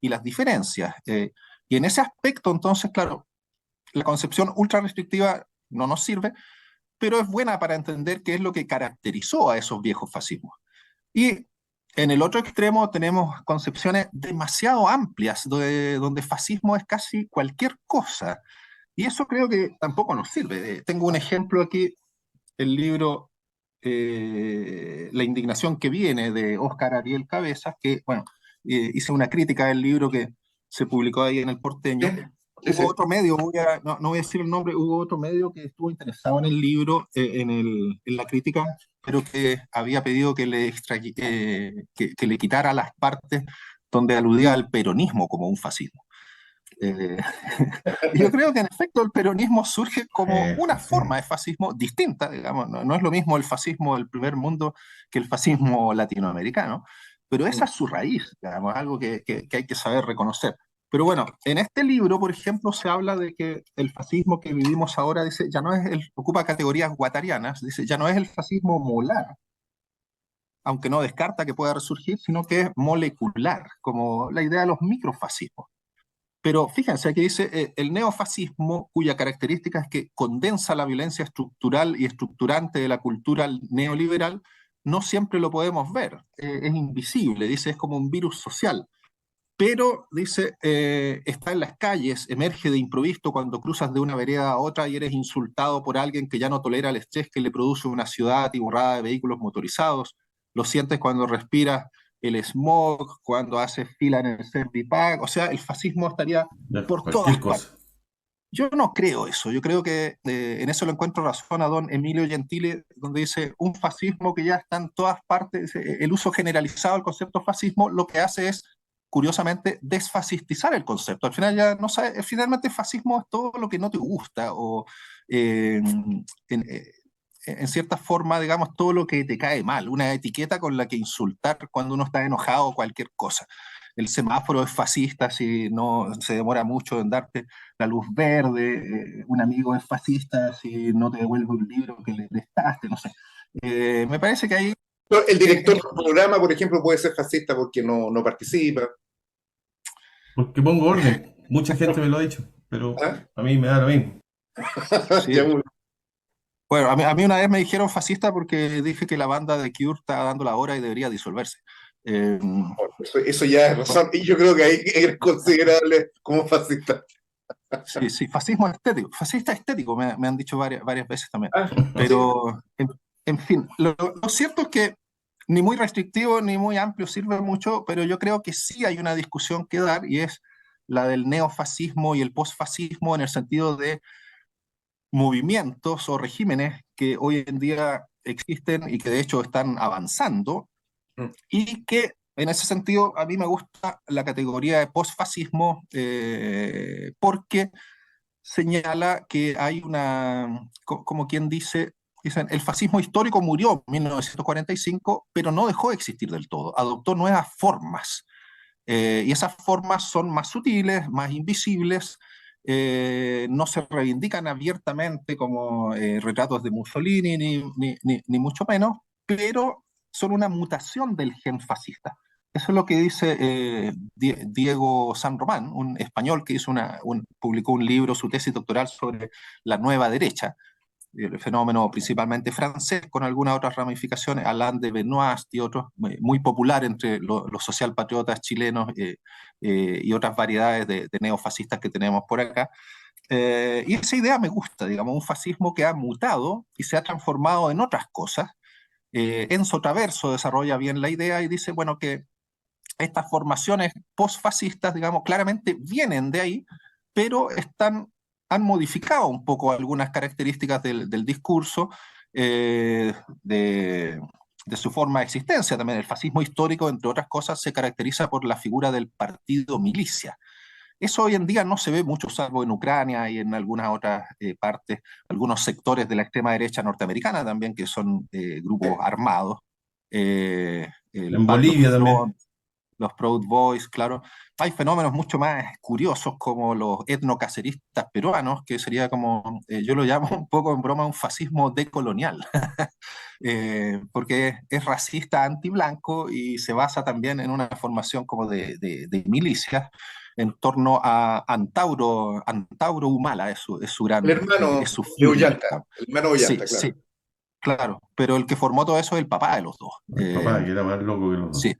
y las diferencias. Y en ese aspecto, entonces, claro, la concepción ultra restrictiva no nos sirve, pero es buena para entender qué es lo que caracterizó a esos viejos fascismos. Y en el otro extremo tenemos concepciones demasiado amplias, donde fascismo es casi cualquier cosa. Y eso creo que tampoco nos sirve. Tengo un ejemplo aquí, el libro La indignación que viene de Óscar Ariel Cabezas, que, bueno, hice una crítica del libro que se publicó ahí en El Sí, Porteño. sí, Hubo sí. otro medio, no voy a decir el nombre, hubo otro medio que estuvo interesado en el libro, en la crítica, pero que había pedido que le quitara las partes donde aludía al peronismo como un fascismo. Eh, y yo creo que en efecto el peronismo surge como una Sí. forma de fascismo distinta, digamos, no es lo mismo el fascismo del primer mundo que el fascismo latinoamericano, pero esa es su raíz, digamos, algo que hay que saber reconocer. Pero bueno, en este libro, por ejemplo, se habla de que el fascismo que vivimos ahora, dice, ya no es ocupa categorías guattarianas, dice, ya no es el fascismo molar, aunque no descarta que pueda resurgir, sino que es molecular, como la idea de los microfascismos. Pero fíjense, aquí dice el neofascismo, cuya característica es que condensa la violencia estructural y estructurante de la cultura neoliberal, no siempre lo podemos ver, es invisible, dice, es como un virus social, pero dice, está en las calles, emerge de improviso cuando cruzas de una vereda a otra y eres insultado por alguien que ya no tolera el estrés que le produce una ciudad atiborrada de vehículos motorizados, lo sientes cuando respiras el smog, cuando haces fila en el Servipack, o sea, el fascismo estaría por Cualquier todas partes. cosa. Yo no creo eso, yo creo que en eso le encuentro razón a don Emilio Gentile, donde dice un fascismo que ya está en todas partes, el uso generalizado del concepto fascismo lo que hace es, curiosamente, desfascistizar el concepto. Al final ya no sabe, finalmente fascismo es todo lo que no te gusta, o en cierta forma, digamos, todo lo que te cae mal, una etiqueta con la que insultar cuando uno está enojado o cualquier cosa. El semáforo es fascista si no se demora mucho en darte la luz verde, un amigo es fascista si no te devuelve un libro que le prestaste, no sé. Me parece que ahí... El director eh, del programa, por ejemplo, puede ser fascista porque no participa. Porque pongo orden. Mucha gente me lo ha dicho, pero ¿Ah? a mí me da lo mismo. sí. Ya, muy Bueno, a mí una vez me dijeron fascista porque dije que la banda de Cure estaba dando la hora y debería disolverse. Eh, eso ya es razón. Y yo creo que ahí es considerable como fascista. sí, sí, fascismo estético, fascista estético, me han dicho varias veces también. Ah, sí. Pero, en fin, lo cierto es que ni muy restrictivo ni muy amplio sirve mucho, pero yo creo que sí hay una discusión que dar y es la del neofascismo y el posfascismo en el sentido de movimientos o regímenes que hoy en día existen y que de hecho están avanzando Mm. y que en ese sentido a mí me gusta la categoría de posfascismo porque señala que hay una, como quien dice, dicen, el fascismo histórico murió en 1945, pero no dejó de existir del todo, adoptó nuevas formas. Y esas formas son más sutiles, más invisibles, no se reivindican abiertamente como retratos de Mussolini, ni mucho menos, pero son una mutación del gen fascista. Eso es lo que dice Diego San Román, un español que hizo publicó un libro, su tesis doctoral sobre la nueva derecha, el fenómeno principalmente francés, con algunas otras ramificaciones, Alain de Benoist y otros, muy popular entre los socialpatriotas chilenos y otras variedades de neofascistas que tenemos por acá. Y esa idea me gusta, digamos, un fascismo que ha mutado y se ha transformado en otras cosas. Enzo Traverso desarrolla bien la idea y dice, bueno, que estas formaciones postfascistas, digamos, claramente vienen de ahí, pero han modificado un poco algunas características del discurso, eh, de, de su forma de existencia. También el fascismo histórico, entre otras cosas, se caracteriza por la figura del partido milicia. Eso hoy en día no se ve mucho, salvo en Ucrania y en algunas otras partes, algunos sectores de la extrema derecha norteamericana también, que son grupos armados. En Bolivia Los también. los Proud Boys, claro. Hay fenómenos mucho más curiosos como los etnocaceristas peruanos, que sería como, yo lo llamo un poco en broma un fascismo decolonial, porque es racista antiblanco y se basa también en una formación como de milicias en torno a Antauro Humala, es su El gran, hermano es su de firma. Ollanta, el hermano de Sí, Ollanta, claro. sí, claro, pero el que formó todo eso es el papá de los dos. El papá, que era más loco que los dos. Sí,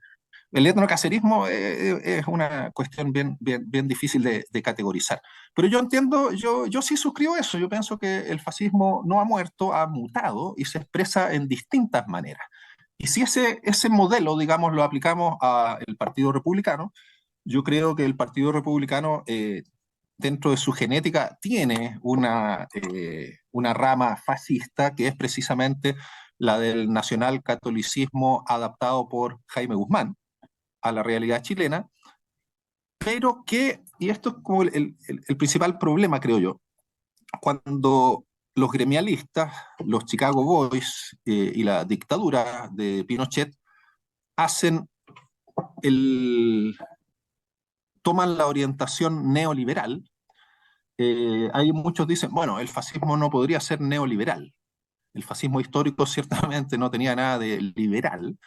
el etnocacerismo es una cuestión bien difícil de categorizar. Pero yo entiendo, yo sí suscribo eso. Yo pienso que el fascismo no ha muerto, ha mutado y se expresa en distintas maneras. Y si ese modelo, digamos, lo aplicamos al Partido Republicano, yo creo que el Partido Republicano, dentro de su genética, tiene una rama fascista que es precisamente la del nacionalcatolicismo adaptado por Jaime Guzmán a la realidad chilena, pero que, y esto es como el principal problema, creo yo, cuando los gremialistas, los Chicago Boys y la dictadura de Pinochet hacen el, toman la orientación neoliberal, hay muchos dicen, bueno, el fascismo no podría ser neoliberal. El fascismo histórico ciertamente no tenía nada de liberal,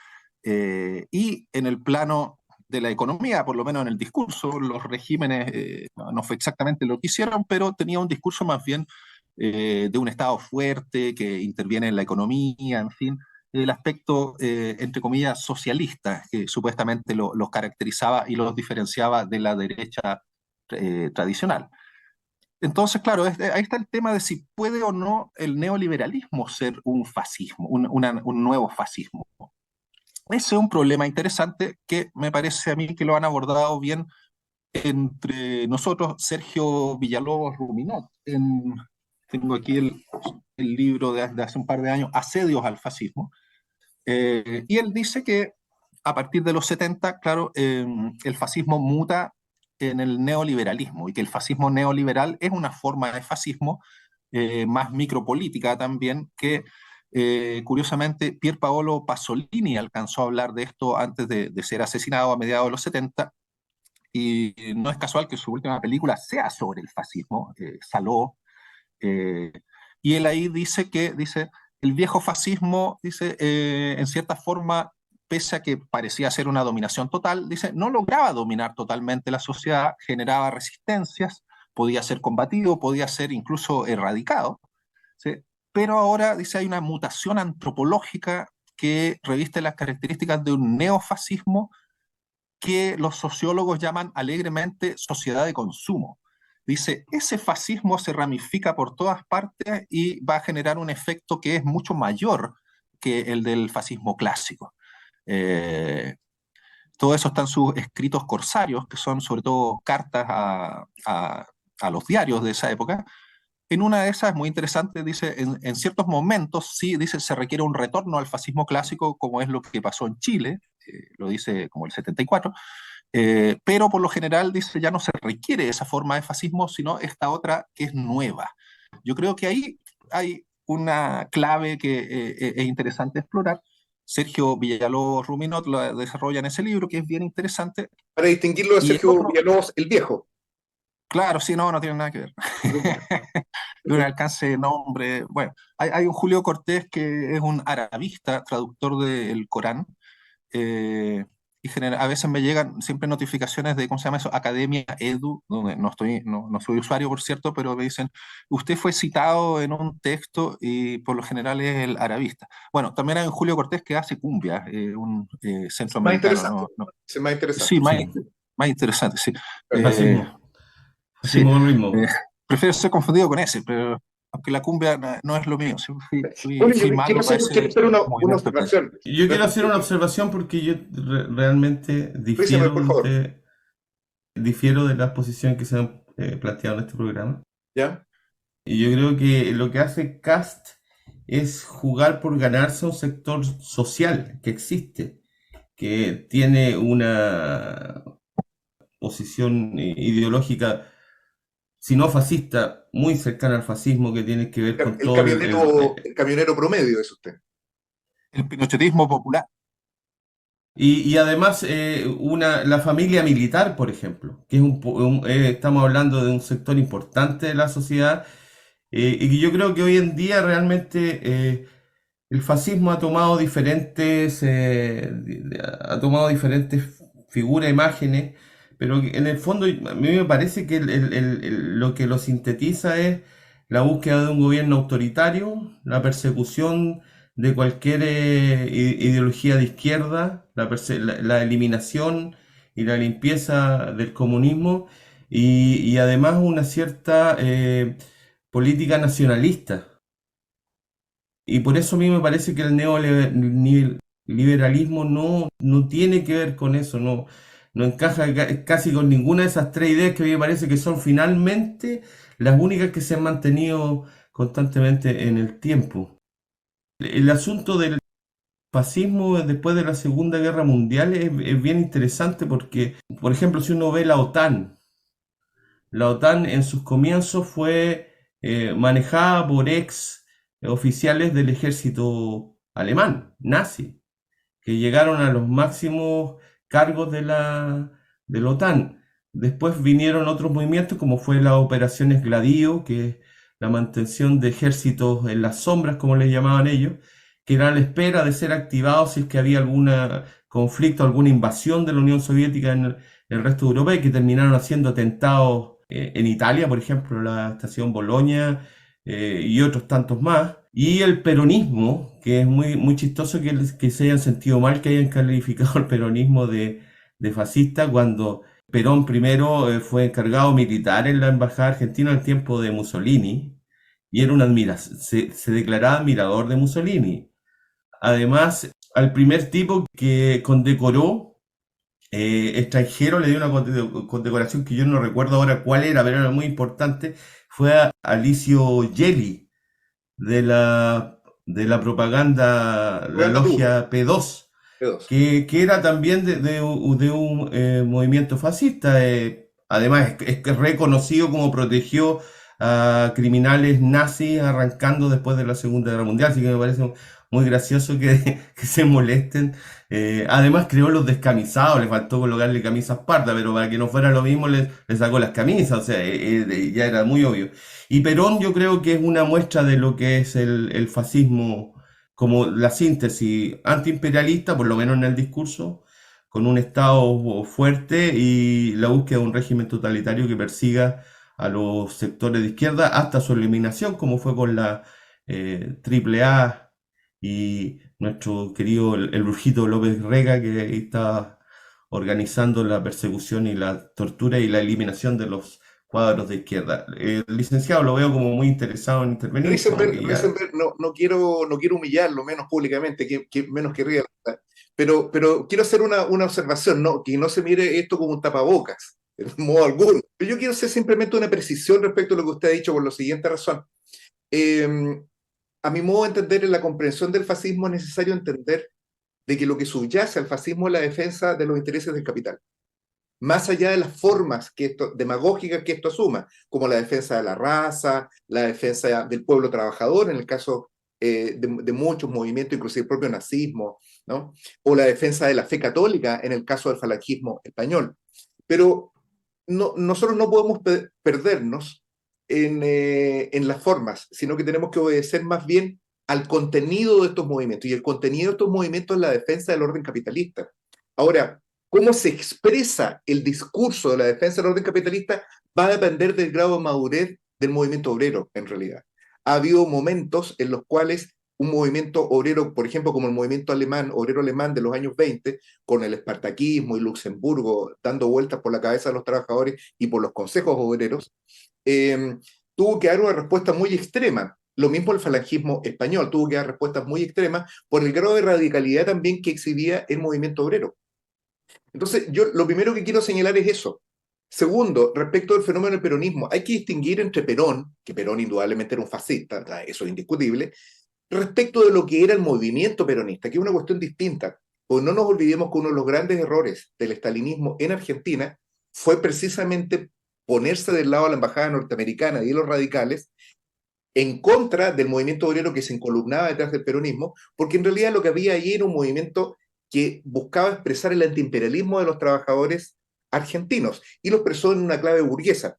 y en el plano de la economía, por lo menos en el discurso, los regímenes no fue exactamente lo que hicieron, pero tenía un discurso más bien de un Estado fuerte que interviene en la economía, en fin. el aspecto, entre comillas, socialista, que supuestamente los caracterizaba y los diferenciaba de la derecha tradicional. Entonces, claro, ahí está el tema de si puede o no el neoliberalismo ser un fascismo, un nuevo fascismo. Ese es un problema interesante que me parece a mí que lo han abordado bien entre nosotros, Sergio Villalobos Ruminot. Tengo aquí el libro de hace un par de años, Asedios al fascismo, y él dice que a partir de los 70, claro, el fascismo muta en el neoliberalismo y que el fascismo neoliberal es una forma de fascismo más micropolítica también que curiosamente Pier Paolo Pasolini alcanzó a hablar de esto antes de ser asesinado a mediados de los 70 y no es casual que su última película sea sobre el fascismo, Saló, eh, y él ahí dice, el viejo fascismo, dice, en cierta forma, pese a que parecía ser una dominación total, dice, no lograba dominar totalmente la sociedad, generaba resistencias, podía ser combatido, podía ser incluso erradicado, ¿sí? Pero ahora, dice, hay una mutación antropológica que reviste las características de un neofascismo que los sociólogos llaman alegremente sociedad de consumo. Dice, ese fascismo se ramifica por todas partes y va a generar un efecto que es mucho mayor que el del fascismo clásico. Eh, Todo eso está en sus escritos corsarios, que son sobre todo cartas a los diarios de esa época. En una de esas, muy interesante, dice, en ciertos momentos sí, dice, se requiere un retorno al fascismo clásico, como es lo que pasó en Chile, lo dice como el 74, pero por lo general, dice, ya no se requiere esa forma de fascismo, sino esta otra que es nueva. Yo creo que ahí hay una clave que es interesante explorar. Sergio Villalobos Ruminot lo desarrolla en ese libro, que es bien interesante. Para distinguirlo de Y el Sergio otro, Villalobos, el viejo. claro, sí, no tiene nada que ver. De un alcance de nombre. Bueno, hay un Julio Cortés que es un arabista, traductor del Corán, eh, y a veces me llegan siempre notificaciones de, ¿cómo se llama eso? Academia Edu, donde no soy usuario, por cierto, pero me dicen, usted fue citado en un texto y por lo general es el arabista. Bueno, también hay un Julio Cortés que hace cumbia, un Más centroamericano, interesante. ¿no? No. Es más interesante. Sí, Sí, más interesante, sí. el Eh, fascismo, Sí, fascismo con ritmo. prefiero ser confundido con ese, pero aunque la cumbia no es lo mío, sí, Bueno, yo fui malo para quiero ese hacer una movimiento. observación. Yo quiero hacer una observación porque yo realmente Príncipe, por favor. difiero de la posición que se han planteado en este programa. ¿Ya? Y yo creo que lo que hace Cast es jugar por ganarse un sector social que existe, que tiene una posición ideológica, si no fascista, muy cercana al fascismo, que tiene que ver con todo El camionero promedio es usted. El pinochetismo popular. y además la familia militar, por ejemplo, que es estamos hablando de un sector importante de la sociedad, y que yo creo que hoy en día realmente el fascismo ha tomado diferentes figuras, imágenes, pero que en el fondo a mí me parece que lo que lo sintetiza es la búsqueda de un gobierno autoritario, la persecución de cualquier ideología de izquierda, la eliminación y la limpieza del comunismo y además una cierta política nacionalista. Y por eso a mí me parece que el neoliberalismo no tiene que ver con eso, no encaja casi con ninguna de esas tres ideas que a mí me parece que son finalmente las únicas que se han mantenido constantemente en el tiempo. El asunto del fascismo después de la Segunda Guerra Mundial es bien interesante porque, por ejemplo, si uno ve la OTAN en sus comienzos fue manejada por ex oficiales del ejército alemán, nazi, que llegaron a los máximos cargos de la OTAN. Después vinieron otros movimientos como fue las operaciones Gladio, que es la mantención de ejércitos en las sombras, como les llamaban ellos, que eran a la espera de ser activados si es que había algún conflicto, alguna invasión de la Unión Soviética en el resto de Europa y que terminaron haciendo atentados en Italia, por ejemplo, la estación Bolonia, y otros tantos más. Y el peronismo, que es muy chistoso que se hayan sentido mal, que hayan calificado el peronismo de fascista, cuando Perón primero fue encargado militar en la embajada argentina en el tiempo de Mussolini, y era se declaraba admirador de Mussolini. Además, al primer tipo que condecoró extranjero, le dio una condecoración que yo no recuerdo ahora cuál era, pero era muy importante, fue a Alicio Gelli, de la propaganda, la Jugando tú, logia P2, P2. que era también de un movimiento fascista. Además, es reconocido como protegió a criminales nazis arrancando después de la Segunda Guerra Mundial, así que me parece muy gracioso que se molesten. Además, creó los descamisados, le faltó colocarle camisas pardas, pero para que no fuera lo mismo, le sacó las camisas, o sea, ya era muy obvio. Y Perón yo creo que es una muestra de lo que es el fascismo, como la síntesis antiimperialista, por lo menos en el discurso, con un Estado fuerte y la búsqueda de un régimen totalitario que persiga a los sectores de izquierda hasta su eliminación, como fue con la Triple A y nuestro querido el Brujito López Rega, que está organizando la persecución y la tortura y la eliminación de los cuadros de izquierda. El licenciado lo veo como muy interesado en intervenir, como que ya... Reisenberg, no quiero humillarlo menos públicamente, que menos querría, pero quiero hacer una observación, ¿no? Que no se mire esto como un tapabocas, en modo alguno. Pero yo quiero hacer simplemente una precisión respecto a lo que usted ha dicho por la siguiente razón. Eh, a mi modo de entender, en la comprensión del fascismo es necesario entender de que lo que subyace al fascismo es la defensa de los intereses del capital, más allá de las formas demagógicas que esto asuma, como la defensa de la raza, la defensa del pueblo trabajador, en el caso de muchos movimientos, inclusive el propio nazismo, ¿no? O la defensa de la fe católica, en el caso del falangismo español. Pero nosotros no podemos perdernos en las formas, sino que tenemos que obedecer más bien al contenido de estos movimientos. Y el contenido de estos movimientos es la defensa del orden capitalista. Ahora, cómo se expresa el discurso de la defensa del orden capitalista va a depender del grado de madurez del movimiento obrero, en realidad. Ha habido momentos en los cuales un movimiento obrero, por ejemplo, como el movimiento alemán, obrero alemán de los años 20, con el espartaquismo y Luxemburgo dando vueltas por la cabeza de los trabajadores y por los consejos obreros, eh, tuvo que dar una respuesta muy extrema. Lo mismo el falangismo español, tuvo que dar respuestas muy extremas por el grado de radicalidad también que exhibía el movimiento obrero. Entonces, yo lo primero que quiero señalar es eso. Segundo, respecto del fenómeno del peronismo, hay que distinguir entre Perón, que Perón indudablemente era un fascista, eso es indiscutible, respecto de lo que era el movimiento peronista, que es una cuestión distinta. Pues no nos olvidemos que uno de los grandes errores del estalinismo en Argentina fue precisamente ponerse del lado de la embajada norteamericana y de los radicales en contra del movimiento obrero que se encolumnaba detrás del peronismo, porque en realidad lo que había ahí era un movimiento que buscaba expresar el antiimperialismo de los trabajadores argentinos y lo expresó en una clave burguesa.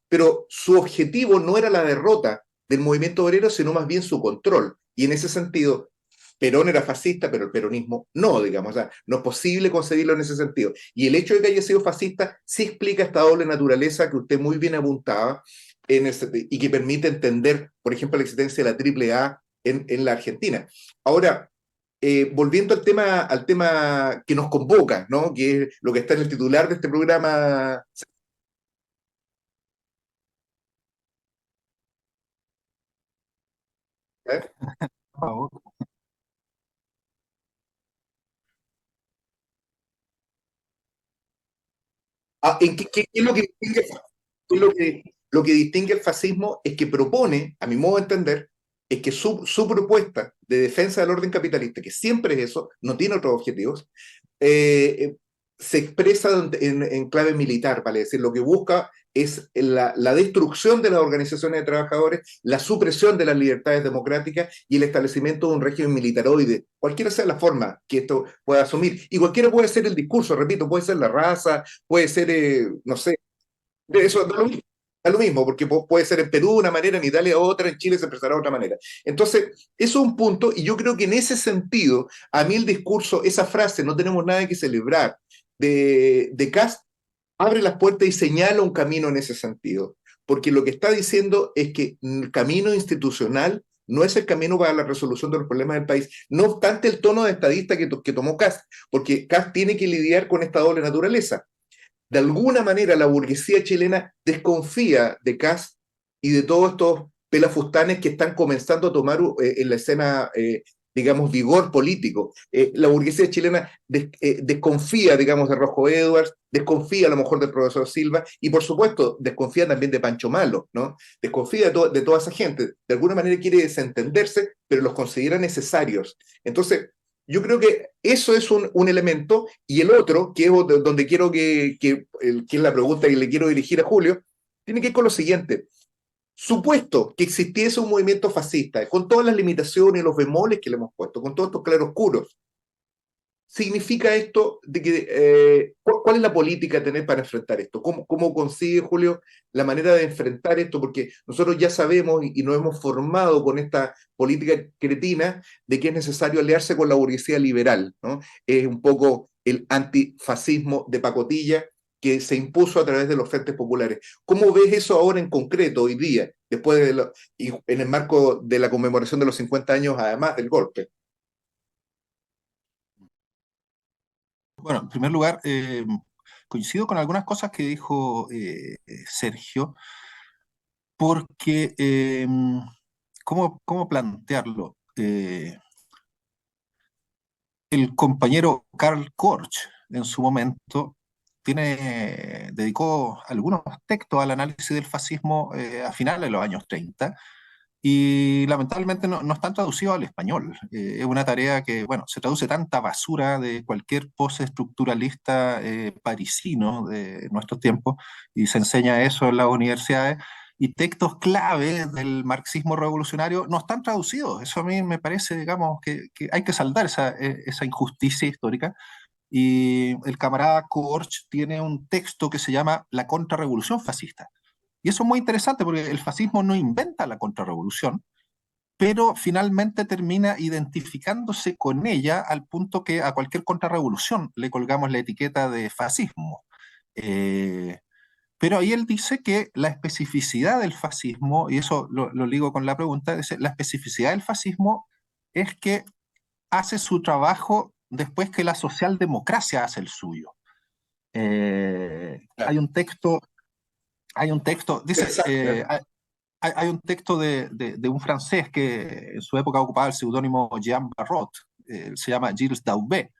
Pero su objetivo no era la derrota del movimiento obrero, sino más bien su control. Y en ese sentido, Perón era fascista, pero el peronismo no, digamos. O sea, no es posible concebirlo en ese sentido. Y el hecho de que haya sido fascista sí explica esta doble naturaleza que usted muy bien apuntaba y que permite entender, por ejemplo, la existencia de la Triple A en la Argentina. Ahora, volviendo al tema que nos convoca, ¿no? Que es lo que está en el titular de este programa. ¿Eh? Por favor. ¿Qué es lo que distingue, lo que distingue el fascismo? Es que propone, a mi modo de entender, es que su propuesta de defensa del orden capitalista, que siempre es eso, no tiene otros objetivos, eh, se expresa en clave militar, vale decir, lo que busca es la destrucción de las organizaciones de trabajadores, la supresión de las libertades democráticas y el establecimiento de un régimen militaroide, cualquiera sea la forma que esto pueda asumir. Y cualquiera puede ser el discurso, repito, puede ser la raza, puede ser, no sé, eso da lo mismo, porque puede ser en Perú de una manera, en Italia otra, en Chile se expresará de otra manera. Entonces, eso es un punto, y yo creo que en ese sentido, a mí el discurso, esa frase, no tenemos nada que celebrar, de Kast, abre las puertas y señala un camino en ese sentido. porque lo que está diciendo es que el camino institucional no es el camino para la resolución de los problemas del país. No obstante el tono de estadista que tomó Kast, porque Kast tiene que lidiar con esta doble naturaleza. De alguna manera la burguesía chilena desconfía de Kast y de todos estos pelafustanes que están comenzando a tomar en la escena, digamos, vigor político. La burguesía chilena desconfía, digamos, de Rojo Edwards, desconfía a lo mejor del profesor Silva y, por supuesto, desconfía también de Pancho Malo, ¿no? Desconfía de toda esa gente. De alguna manera quiere desentenderse, pero los considera necesarios. Entonces, yo creo que eso es un elemento, y el otro, que es donde quiero que es la pregunta que le quiero dirigir a Julio, tiene que ver con lo siguiente. Supuesto que existiese un movimiento fascista, con todas las limitaciones y los bemoles que le hemos puesto, con todos estos claroscuros, ¿significa esto de que cuál es la política a tener para enfrentar esto? ¿Cómo consigue, Julio, la manera de enfrentar esto? Porque nosotros ya sabemos y nos hemos formado con esta política cretina de que es necesario aliarse con la burguesía liberal, ¿no? Es un poco el antifascismo de pacotilla que se impuso a través de los frentes populares. ¿Cómo ves eso ahora en concreto, hoy día, después y en el marco de la conmemoración de los 50 años, además del golpe? Bueno, en primer lugar, coincido con algunas cosas que dijo Sergio, porque, ¿cómo plantearlo? El compañero Karl Korsch, en su momento, dedicó algunos textos al análisis del fascismo a finales de los años 30 y lamentablemente no están traducidos al español. Es una tarea que, bueno, se traduce tanta basura de cualquier pose estructuralista parisino de nuestros tiempos y se enseña eso en las universidades. Y textos clave del marxismo revolucionario no están traducidos. Eso a mí me parece, digamos, que hay que saldar esa injusticia histórica. Y el camarada Korsch tiene un texto que se llama La contrarrevolución fascista. Y eso es muy interesante porque el fascismo no inventa la contrarrevolución, pero finalmente termina identificándose con ella al punto que a cualquier contrarrevolución le colgamos la etiqueta de fascismo. Eh, pero ahí él dice que la especificidad del fascismo, y eso lo ligo con la pregunta, dice, la especificidad del fascismo es que hace su trabajo después que la socialdemocracia hace el suyo. Claro. Hay un texto, dice, Interesante, ¿eh? hay un texto de un francés que en su época ocupaba el seudónimo Jean Barrot, se llama Gilles Daubé,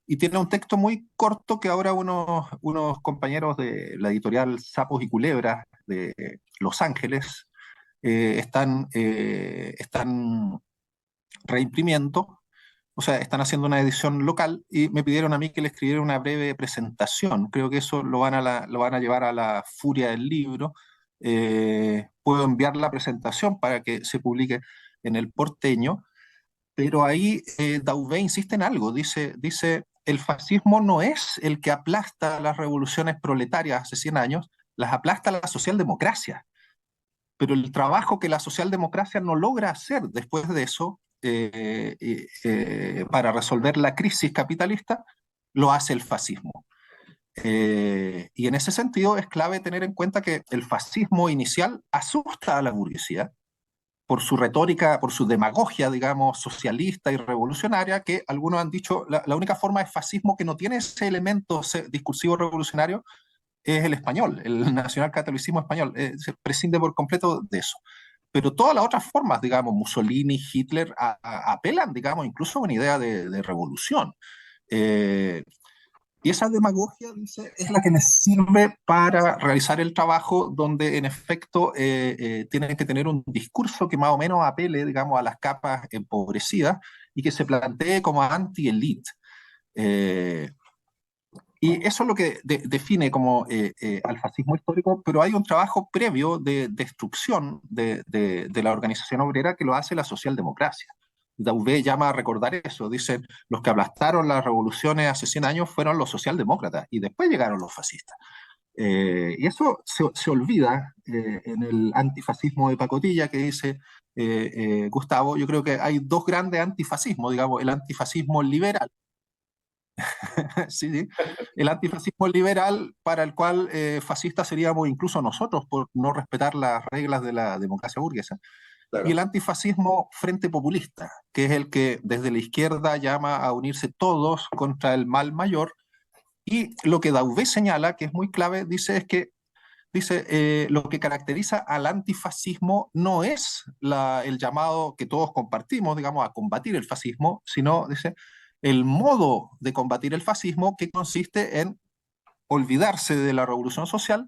y tiene un texto muy corto que ahora unos compañeros de la editorial Sapos y Culebras de Los Ángeles están reimprimiendo, o sea, están haciendo una edición local y me pidieron a mí que le escribiera una breve presentación. Creo que eso lo van a llevar a la Furia del Libro. Puedo enviar la presentación para que se publique en El Porteño, pero ahí Dauvé insiste en algo. Dice, el fascismo no es el que aplasta las revoluciones proletarias hace 100 años, las aplasta la socialdemocracia, pero el trabajo que la socialdemocracia no logra hacer después de eso para resolver la crisis capitalista, lo hace el fascismo. Y en ese sentido es clave tener en cuenta que el fascismo inicial asusta a la burguesía por su retórica, por su demagogia, digamos, socialista y revolucionaria, que algunos han dicho la única forma de fascismo que no tiene ese elemento discursivo revolucionario es el español, el nacionalcatolicismo español, se prescinde por completo de eso. Pero todas las otras formas, digamos, Mussolini, Hitler, apelan, digamos, incluso a una idea de revolución. Eh, y esa demagogia, dice, es la que nos sirve para realizar el trabajo donde, en efecto, tienen que tener un discurso que más o menos apele, digamos, a las capas empobrecidas y que se plantee como anti-elite. Y eso es lo que define como al fascismo histórico, pero hay un trabajo previo de destrucción de la organización obrera que lo hace la socialdemocracia. Dauvé llama a recordar eso, dicen, los que aplastaron las revoluciones hace 100 años fueron los socialdemócratas y después llegaron los fascistas. Y eso se olvida en el antifascismo de pacotilla que dice Gustavo. Yo creo que hay dos grandes antifascismos, digamos, el antifascismo liberal, Sí, sí. El antifascismo liberal, para el cual fascistas seríamos incluso nosotros por no respetar las reglas de la democracia burguesa. Y el Claro. antifascismo frente populista, que es el que desde la izquierda llama a unirse todos contra el mal mayor. Y lo que Dauvé señala, que es muy clave, dice es que lo que caracteriza al antifascismo no es el llamado que todos compartimos, digamos, a combatir el fascismo, sino, dice, el modo de combatir el fascismo que consiste en olvidarse de la revolución social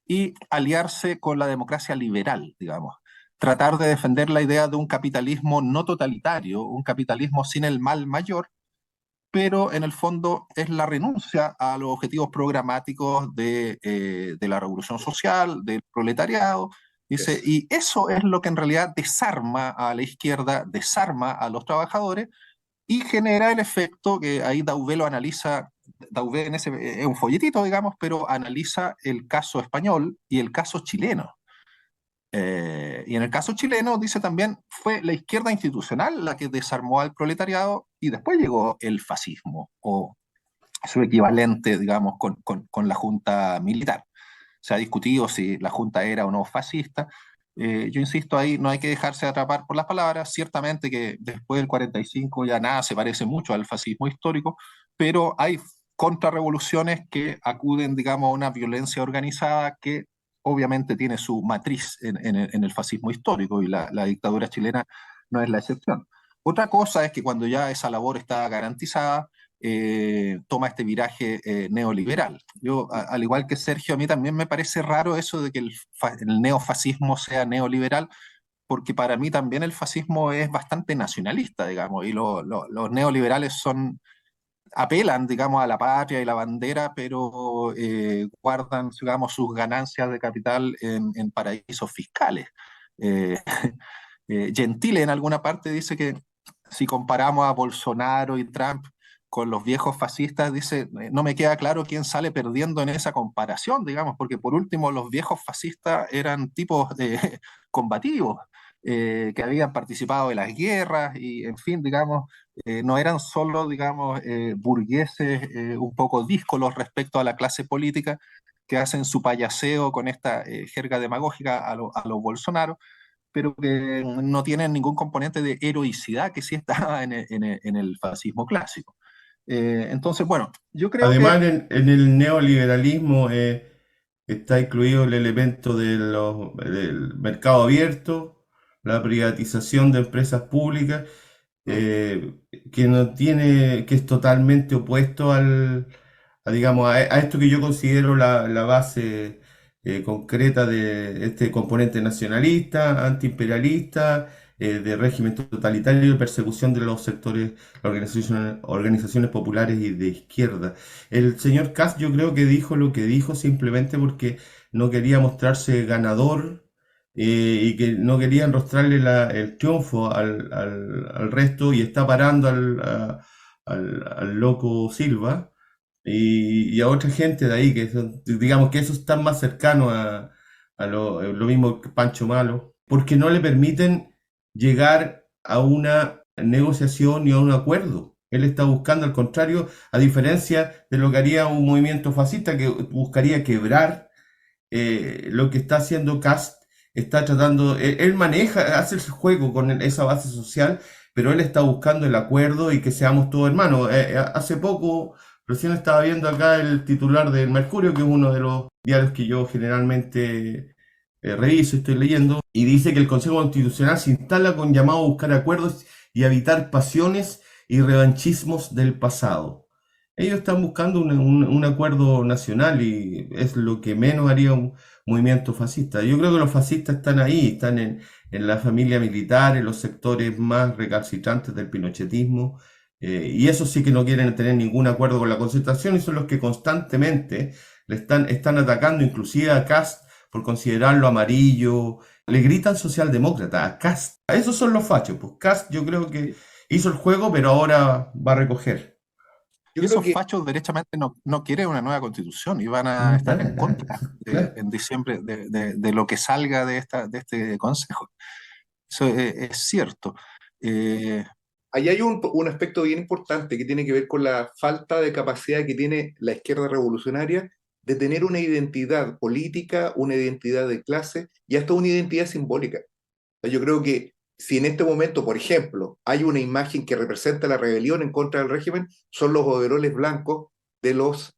y aliarse con la democracia liberal, digamos. Tratar de defender la idea de un capitalismo no totalitario, un capitalismo sin el mal mayor, pero en el fondo es la renuncia a los objetivos programáticos de la revolución social, del proletariado, dice, Yes. y eso es lo que en realidad desarma a la izquierda, desarma a los trabajadores y genera el efecto que ahí Dauvé lo analiza. Dauvé en ese, es un folletito, digamos, pero analiza el caso español y el caso chileno. Y en el caso chileno, dice también, fue la izquierda institucional la que desarmó al proletariado y después llegó el fascismo, o su equivalente, digamos, con la junta militar. Se ha discutido si la junta era o no fascista. Yo insisto ahí, no hay que dejarse atrapar por las palabras. Ciertamente que después del 45 ya nada se parece mucho al fascismo histórico, pero hay contrarrevoluciones que acuden, digamos, a una violencia organizada que obviamente tiene su matriz en el fascismo histórico y la dictadura chilena no es la excepción. Otra cosa es que cuando ya esa labor está garantizada, toma este viraje neoliberal. Yo, al igual que Sergio, a mí también me parece raro eso de que el neofascismo sea neoliberal, porque para mí también el fascismo es bastante nacionalista, digamos, y los neoliberales apelan, digamos, a la patria y la bandera, pero guardan, digamos, sus ganancias de capital en paraísos fiscales. Eh, Gentile en alguna parte dice que si comparamos a Bolsonaro y Trump con los viejos fascistas, dice, no me queda claro quién sale perdiendo en esa comparación, digamos, porque por último los viejos fascistas eran tipos combativos, que habían participado en las guerras y, en fin, digamos, no eran solo, digamos, burgueses un poco díscolos respecto a la clase política que hacen su payaseo con esta jerga demagógica a los Bolsonaro, pero que no tienen ningún componente de heroicidad que sí estaba en el fascismo clásico. Entonces, bueno, yo creo que... Además, en el neoliberalismo está incluido el elemento del mercado abierto, la privatización de empresas públicas, eh, que no tiene, que es totalmente opuesto digamos, a esto que yo considero la base concreta de este componente nacionalista, antiimperialista, de régimen totalitario y persecución de los sectores, organizaciones populares y de izquierda. El señor Kast yo creo que dijo lo que dijo simplemente porque no quería mostrarse ganador y que no quería enrostrarle el triunfo al resto y está parando al loco Silva y a otra gente de ahí, digamos que esos están más cercanos a lo mismo que Pancho Malo, porque no le permiten llegar a una negociación ni a un acuerdo. Él está buscando, al contrario, a diferencia de lo que haría un movimiento fascista que buscaría quebrar lo que está haciendo Kast, está tratando, él maneja, hace el juego con esa base social, pero él está buscando el acuerdo y que seamos todos hermanos. Hace poco, recién estaba viendo acá el titular del Mercurio, que es uno de los diarios que yo generalmente reviso, estoy leyendo, y dice que el Consejo Constitucional se instala con llamado a buscar acuerdos y evitar pasiones y revanchismos del pasado. Ellos están buscando un acuerdo nacional y es lo que menos haría un movimiento fascista. Yo creo que los fascistas están ahí, están en la familia militar, en los sectores más recalcitrantes del pinochetismo, y esos sí que no quieren tener ningún acuerdo con la Concertación y son los que constantemente están atacando inclusive a Kast por considerarlo amarillo. Le gritan socialdemócrata a Kast. A esos son los fachos. Pues Kast yo creo que hizo el juego, pero ahora va a recoger. Yo Y creo esos que fachos derechamente no quieren una nueva constitución y van a estar en contra Claro. en diciembre de lo que salga de este consejo. Eso es cierto. Eh, ahí hay un aspecto bien importante que tiene que ver con la falta de capacidad que tiene la izquierda revolucionaria de tener una identidad política, una identidad de clase y hasta una identidad simbólica. O sea, yo creo que si en este momento, por ejemplo, hay una imagen que representa la rebelión en contra del régimen, son los overoles blancos de los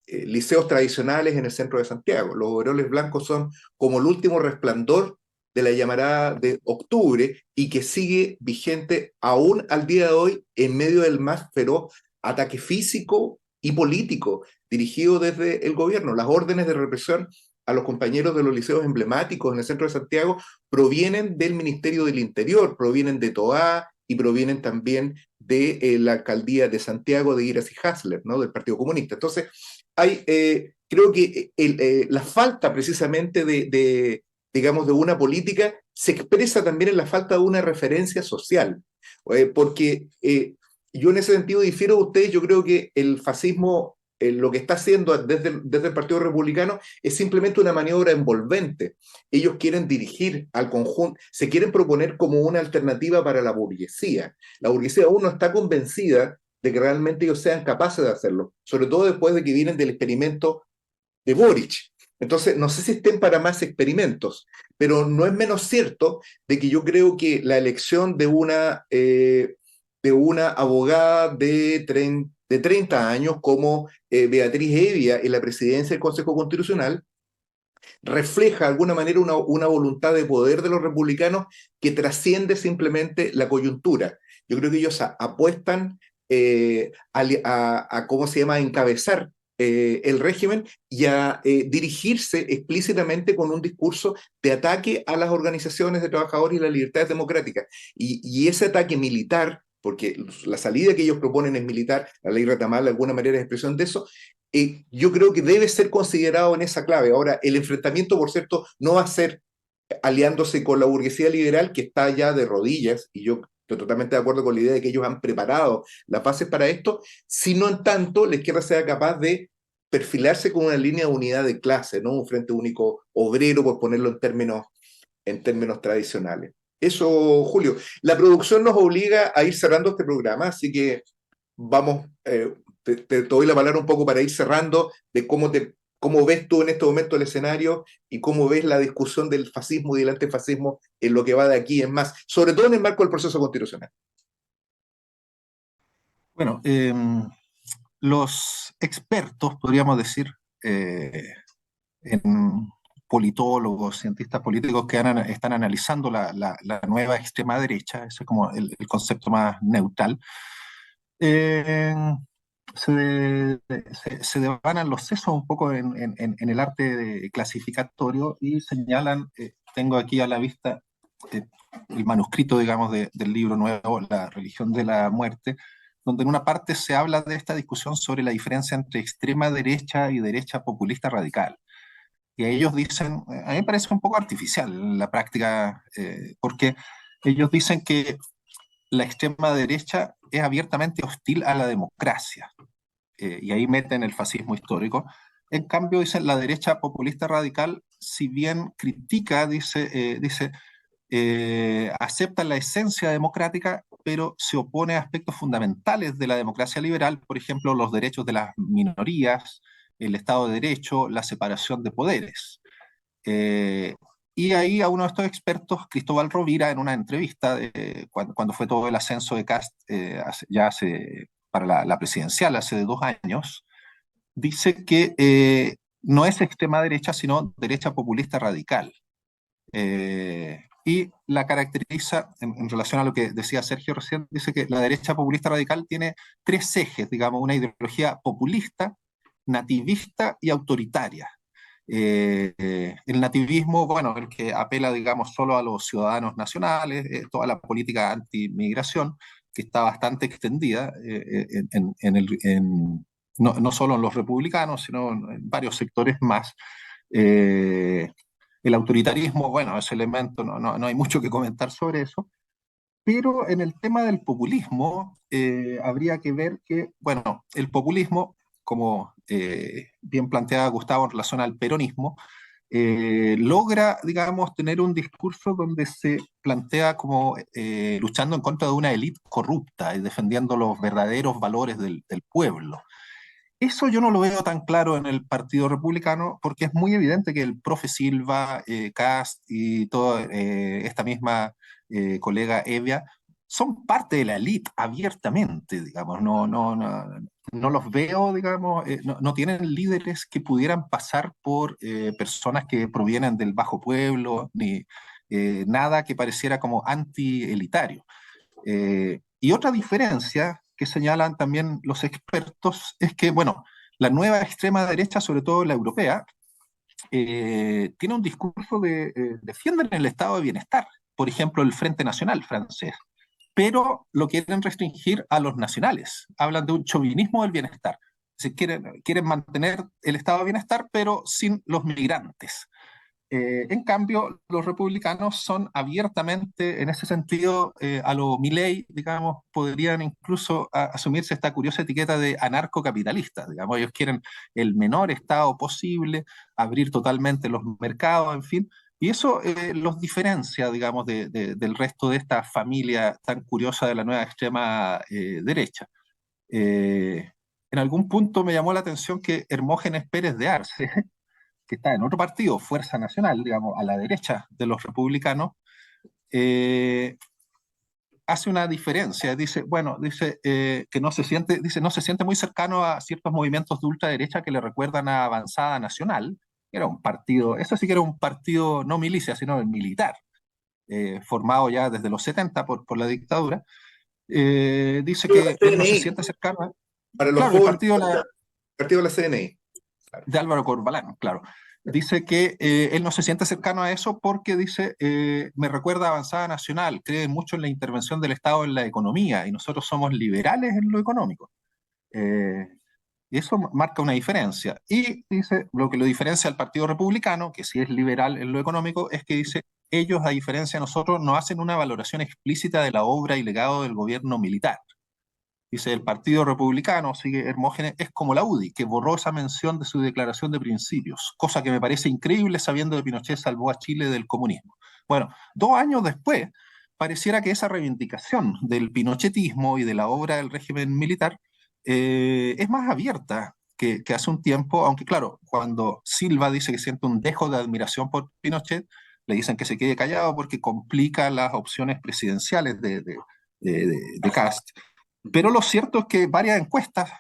liceos tradicionales en el centro de Santiago. Los overoles blancos son como el último resplandor de la llamarada de octubre y que sigue vigente aún al día de hoy en medio del más feroz ataque físico y político dirigido desde el gobierno. Las órdenes de represión a los compañeros de los liceos emblemáticos en el centro de Santiago provienen del Ministerio del Interior, provienen de Toá y provienen también de la alcaldía de Santiago de Iras y Hasler, ¿no? Del Partido Comunista. Entonces, creo que la falta precisamente digamos, de una política se expresa también en la falta de una referencia social, porque yo en ese sentido difiero de ustedes. Yo creo que el fascismo, lo que está haciendo desde el Partido Republicano es simplemente una maniobra envolvente. Ellos quieren dirigir al conjunto, se quieren proponer como una alternativa para la burguesía. La burguesía aún no está convencida de que realmente ellos sean capaces de hacerlo, sobre todo después de que vienen del experimento de Boric. Entonces, no sé si estén para más experimentos, pero no es menos cierto de que yo creo que la elección de una abogada de 30 años como Beatriz Hevia en la presidencia del Consejo Constitucional refleja de alguna manera una voluntad de poder de los republicanos que trasciende simplemente la coyuntura. Yo creo que ellos apuestan ¿cómo se llama?, a encabezar el régimen y a dirigirse explícitamente con un discurso de ataque a las organizaciones de trabajadores y las libertades democráticas. Y ese ataque militar, porque la salida que ellos proponen es militar, la ley Retamal de alguna manera es expresión de eso, yo creo que debe ser considerado en esa clave. Ahora, el enfrentamiento, por cierto, no va a ser aliándose con la burguesía liberal, que está ya de rodillas, y yo estoy totalmente de acuerdo con la idea de que ellos han preparado las bases para esto, sino en tanto la izquierda sea capaz de perfilarse con una línea de unidad de clase, no un frente único obrero, por ponerlo en términos tradicionales. Eso, Julio. La producción nos obliga a ir cerrando este programa, así que vamos, te doy la palabra un poco para ir cerrando de cómo ves tú en este momento el escenario y cómo ves la discusión del fascismo y del antifascismo en lo que va de aquí en más, sobre todo en el marco del proceso constitucional. Bueno, los expertos, podríamos decir, en politólogos, cientistas políticos que están analizando la nueva extrema derecha, ese es como el concepto más neutral, eh, se devanan los sesos un poco en el arte clasificatorio y señalan, tengo aquí a la vista el manuscrito, digamos, del libro nuevo, La religión de la muerte, donde en una parte se habla de esta discusión sobre la diferencia entre extrema derecha y derecha populista radical. Y ellos dicen, a mí me parece un poco artificial en la práctica, porque ellos dicen que la extrema derecha es abiertamente hostil a la democracia, y ahí meten el fascismo histórico. En cambio, dicen, la derecha populista radical, si bien critica, dice acepta la esencia democrática, pero se opone a aspectos fundamentales de la democracia liberal, por ejemplo, los derechos de las minorías, el Estado de Derecho, la separación de poderes. Eh, y ahí a uno de estos expertos, Cristóbal Rovira, en una entrevista, cuando fue todo el ascenso de Kast, para la presidencial, hace 2 años, dice que no es extrema derecha, sino derecha populista radical. Y la caracteriza, en relación a lo que decía Sergio recién, dice que la derecha populista radical tiene 3 ejes, digamos, una ideología populista, nativista y autoritaria. El nativismo, bueno, el que apela, digamos, solo a los ciudadanos nacionales, toda la política anti-migración, que está bastante extendida no solo en los republicanos, sino en varios sectores más. El autoritarismo, bueno, ese elemento, no hay mucho que comentar sobre eso, pero en el tema del populismo habría que ver que, bueno, el populismo, como bien planteaba Gustavo en relación al peronismo, logra, digamos, tener un discurso donde se plantea como luchando en contra de una élite corrupta y defendiendo los verdaderos valores del pueblo. Eso yo no lo veo tan claro en el Partido Republicano porque es muy evidente que el profe Silva, Kast y toda esta misma colega Evia son parte de la élite abiertamente, digamos, no los veo, digamos, no tienen líderes que pudieran pasar por personas que provienen del bajo pueblo, ni nada que pareciera como anti-elitario. Y otra diferencia que señalan también los expertos es que, bueno, la nueva extrema derecha, sobre todo la europea, tiene un discurso defienden el estado de bienestar, por ejemplo, el Frente Nacional francés, pero lo quieren restringir a los nacionales. Hablan de un chauvinismo del bienestar. Quieren mantener el estado de bienestar, pero sin los migrantes. En cambio, los republicanos son abiertamente, en ese sentido, a lo Milei, digamos, podrían incluso asumirse esta curiosa etiqueta de anarcocapitalistas. Digamos, ellos quieren el menor Estado posible, abrir totalmente los mercados, en fin. Y eso los diferencia, digamos, del resto de esta familia tan curiosa de la nueva extrema derecha. Eh, en algún punto me llamó la atención que Hermógenes Pérez de Arce, que está en otro partido, Fuerza Nacional, digamos, a la derecha de los republicanos, eh, hace una diferencia. Dice, bueno, dice que no se siente muy cercano a ciertos movimientos de ultraderecha que le recuerdan a Avanzada Nacional, que era un partido, eso sí que era un partido no milicia, sino militar, formado ya desde los 70 por la dictadura. Dice La que él no se CNI, siente cercano. para los Claro, el jóvenes, partido partido de la CNI. Claro. de Álvaro Corbalán, claro. Dice que él no se siente cercano a eso porque dice, me recuerda a Avanzada Nacional, cree mucho en la intervención del Estado en la economía y nosotros somos liberales en lo económico. Eh, y eso marca una diferencia. Y dice, lo que lo diferencia al Partido Republicano, que sí es liberal en lo económico, es que dice, ellos, a diferencia de nosotros, no hacen una valoración explícita de la obra y legado del gobierno militar. Dice, el Partido Republicano, sigue Hermógenes, es como la UDI, que borró esa mención de su declaración de principios, cosa que me parece increíble sabiendo que Pinochet salvó a Chile del comunismo. Bueno, 2 años después, pareciera que esa reivindicación del pinochetismo y de la obra del régimen militar es más abierta que hace un tiempo, aunque claro, cuando Silva dice que siente un dejo de admiración por Pinochet, le dicen que se quede callado porque complica las opciones presidenciales de Cast. Pero lo cierto es que varias encuestas,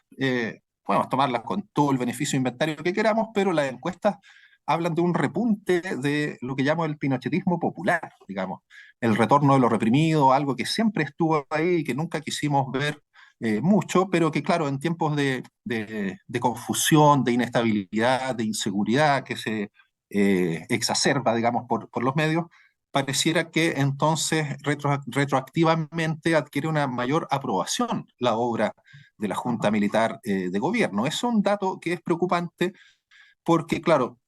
podemos tomarlas con todo el beneficio de inventario que queramos, pero las encuestas hablan de un repunte de lo que llamo el pinochetismo popular, digamos, el retorno de lo reprimido, algo que siempre estuvo ahí y que nunca quisimos ver mucho, pero que claro, en tiempos de confusión, de inestabilidad, de inseguridad que se exacerba, digamos, por los medios, pareciera que entonces retroactivamente adquiere una mayor aprobación la obra de la Junta Militar de Gobierno. Es un dato que es preocupante porque, claro,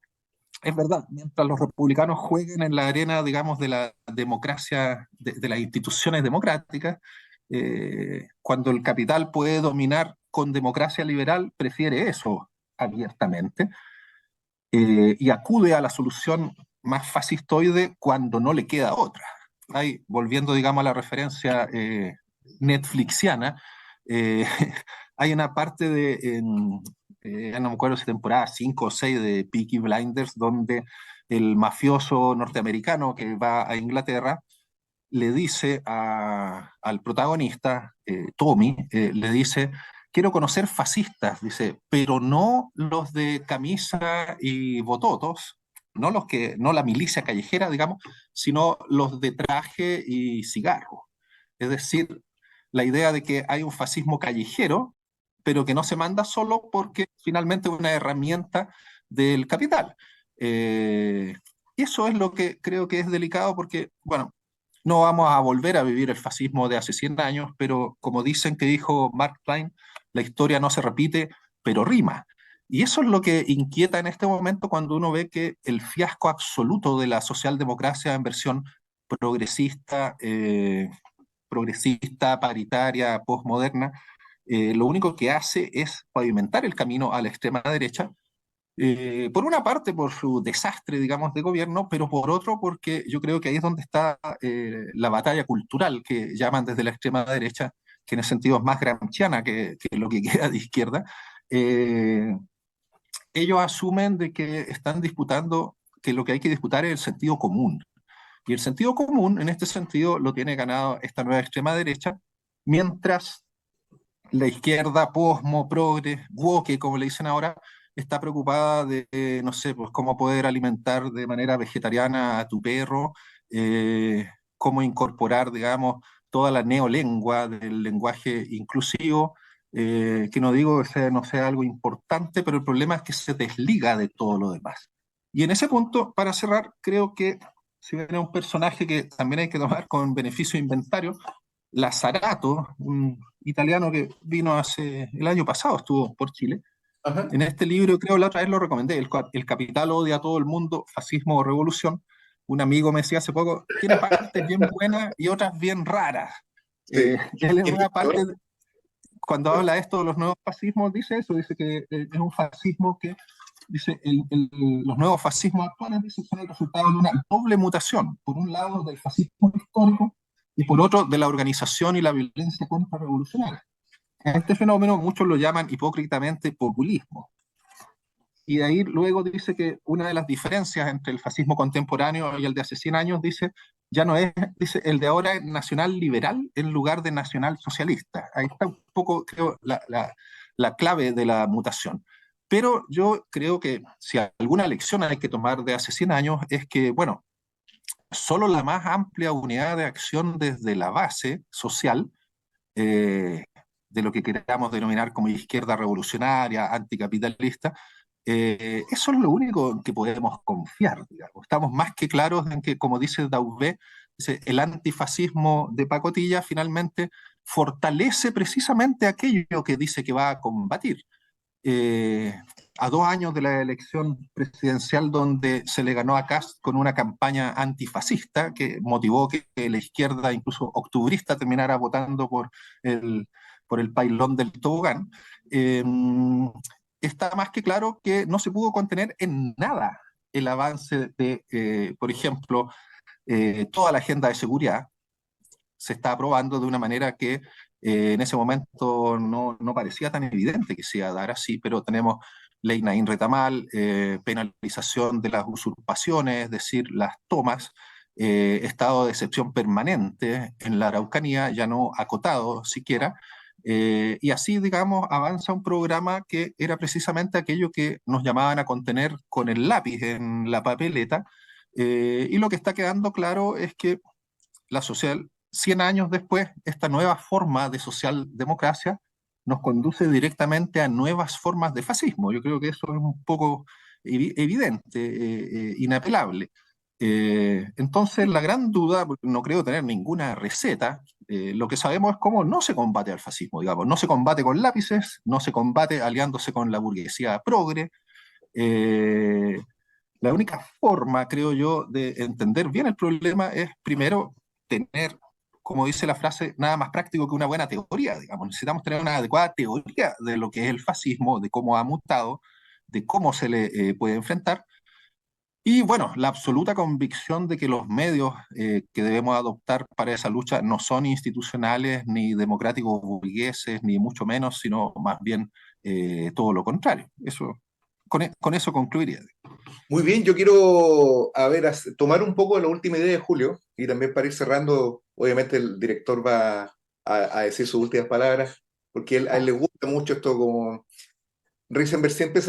es verdad, mientras los republicanos jueguen en la arena, digamos, de la democracia, de las instituciones democráticas, cuando el capital puede dominar con democracia liberal, prefiere eso abiertamente y acude a la solución más fascistoide cuando no le queda otra. Ahí, volviendo, digamos, a la referencia netflixiana, eh, hay una parte no me acuerdo si temporada 5 o 6 de Peaky Blinders, donde el mafioso norteamericano que va a Inglaterra le dice al protagonista, Tommy, le dice, quiero conocer fascistas, dice, pero no los de camisa y bototos, no la milicia callejera, digamos, sino los de traje y cigarro. Es decir, la idea de que hay un fascismo callejero, pero que no se manda solo porque finalmente es una herramienta del capital. Y eso es lo que creo que es delicado porque, bueno, no vamos a volver a vivir el fascismo de hace 100 años, pero como dicen que dijo Mark Twain, la historia no se repite, pero rima. Y eso es lo que inquieta en este momento cuando uno ve que el fiasco absoluto de la socialdemocracia en versión progresista, progresista, paritaria, postmoderna, lo único que hace es pavimentar el camino a la extrema derecha Por una parte, por su desastre, digamos, de gobierno, pero por otro, porque yo creo que ahí es donde está la batalla cultural que llaman desde la extrema derecha, que en ese sentido es más gramsciana que lo que queda de izquierda. Eh, Ellos asumen de que están disputando, que lo que hay que disputar es el sentido común. Y el sentido común, en este sentido, lo tiene ganado esta nueva extrema derecha, mientras la izquierda posmo, progre, woke, como le dicen ahora, está preocupada de, no sé, pues cómo poder alimentar de manera vegetariana a tu perro, cómo incorporar, digamos, toda la neolengua del lenguaje inclusivo, que no digo que sea, no sea algo importante, pero el problema es que se desliga de todo lo demás. Y en ese punto, para cerrar, creo que si viene un personaje que también hay que tomar con beneficio de inventario, Lazzarato, un italiano que vino hace el año pasado, estuvo por Chile. Ajá. En este libro, creo la otra vez lo recomendé, El Capital odia a todo el mundo, fascismo o revolución. Un amigo me decía hace poco, tiene partes bien buenas y otras bien raras. Sí. Él en ¿Quién es una el parte, autor? cuando habla de esto de los nuevos fascismos, dice eso, dice que es un fascismo que, dice, los nuevos fascismos actuales, dice, son el resultado de una doble mutación. Por un lado, del fascismo histórico y por otro, de la organización y la violencia contrarrevolucionaria. A este fenómeno muchos lo llaman hipócritamente populismo. Y de ahí luego dice que una de las diferencias entre el fascismo contemporáneo y el de hace 100 años, dice, ya no es, dice, el de ahora es nacional liberal en lugar de nacional socialista. Ahí está un poco, creo, la clave de la mutación. Pero yo creo que si alguna lección hay que tomar de hace 100 años es que, bueno, solo la más amplia unidad de acción desde la base social, eh, de lo que queramos denominar como izquierda revolucionaria, anticapitalista, eso es lo único en que podemos confiar, digamos. Estamos más que claros en que, como dice Dauvé, dice, el antifascismo de pacotilla finalmente fortalece precisamente aquello que dice que va a combatir. Eh, a 2 años de la elección presidencial donde se le ganó a Kast con una campaña antifascista que motivó que la izquierda, incluso octubrista, terminara votando el, por el pailón del tobogán, eh, está más que claro que no se pudo contener en nada el avance de, por ejemplo, toda la agenda de seguridad se está aprobando de una manera que en ese momento no parecía tan evidente que se iba a dar así, pero tenemos ley Naín Retamal, penalización de las usurpaciones, es decir, las tomas, estado de excepción permanente en la Araucanía, ya no acotado siquiera, y así, digamos, avanza un programa que era precisamente aquello que nos llamaban a contener con el lápiz en la papeleta, y lo que está quedando claro es que la social, 100 años después, esta nueva forma de socialdemocracia nos conduce directamente a nuevas formas de fascismo. Yo creo que eso es un poco evidente, inapelable. Entonces, la gran duda, porque no creo tener ninguna receta, lo que sabemos es cómo no se combate al fascismo, digamos, no se combate con lápices, no se combate aliándose con la burguesía progre. eh, la única forma, creo yo, de entender bien el problema es primero tener, como dice la frase, nada más práctico que una buena teoría, digamos. Necesitamos tener una adecuada teoría de lo que es el fascismo, de cómo ha mutado, de cómo se le puede enfrentar. Y bueno, la absoluta convicción de que los medios que debemos adoptar para esa lucha no son institucionales, ni democráticos burgueses, ni mucho menos, sino más bien todo lo contrario. Eso, con eso concluiría. Muy bien, yo quiero, a ver, tomar un poco de la última idea de Julio y también para ir cerrando, obviamente el director va a decir sus últimas palabras, porque a él le gusta mucho esto como... Risenberg siempre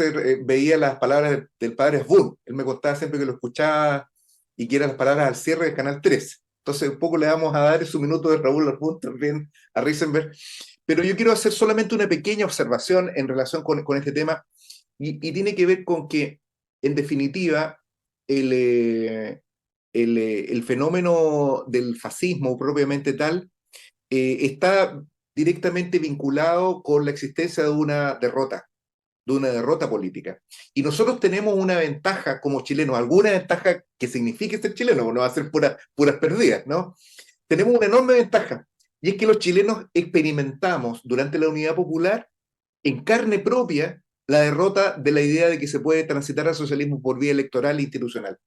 veía las palabras del padre Asbun, él me contaba siempre que lo escuchaba y que eran las palabras al cierre del Canal 13. Entonces un poco le vamos a dar su minuto de Raúl Asbun también a Risenberg, pero yo quiero hacer solamente una pequeña observación en relación con este tema y tiene que ver con que, en definitiva, el fenómeno del fascismo propiamente tal está directamente vinculado con la existencia de una derrota política. Y nosotros tenemos una ventaja como chilenos, alguna ventaja que signifique ser chileno, no va a ser puras perdidas, ¿no? Tenemos una enorme ventaja, y es que los chilenos experimentamos durante la Unidad Popular en carne propia la derrota de la idea de que se puede transitar al socialismo por vía electoral e institucional.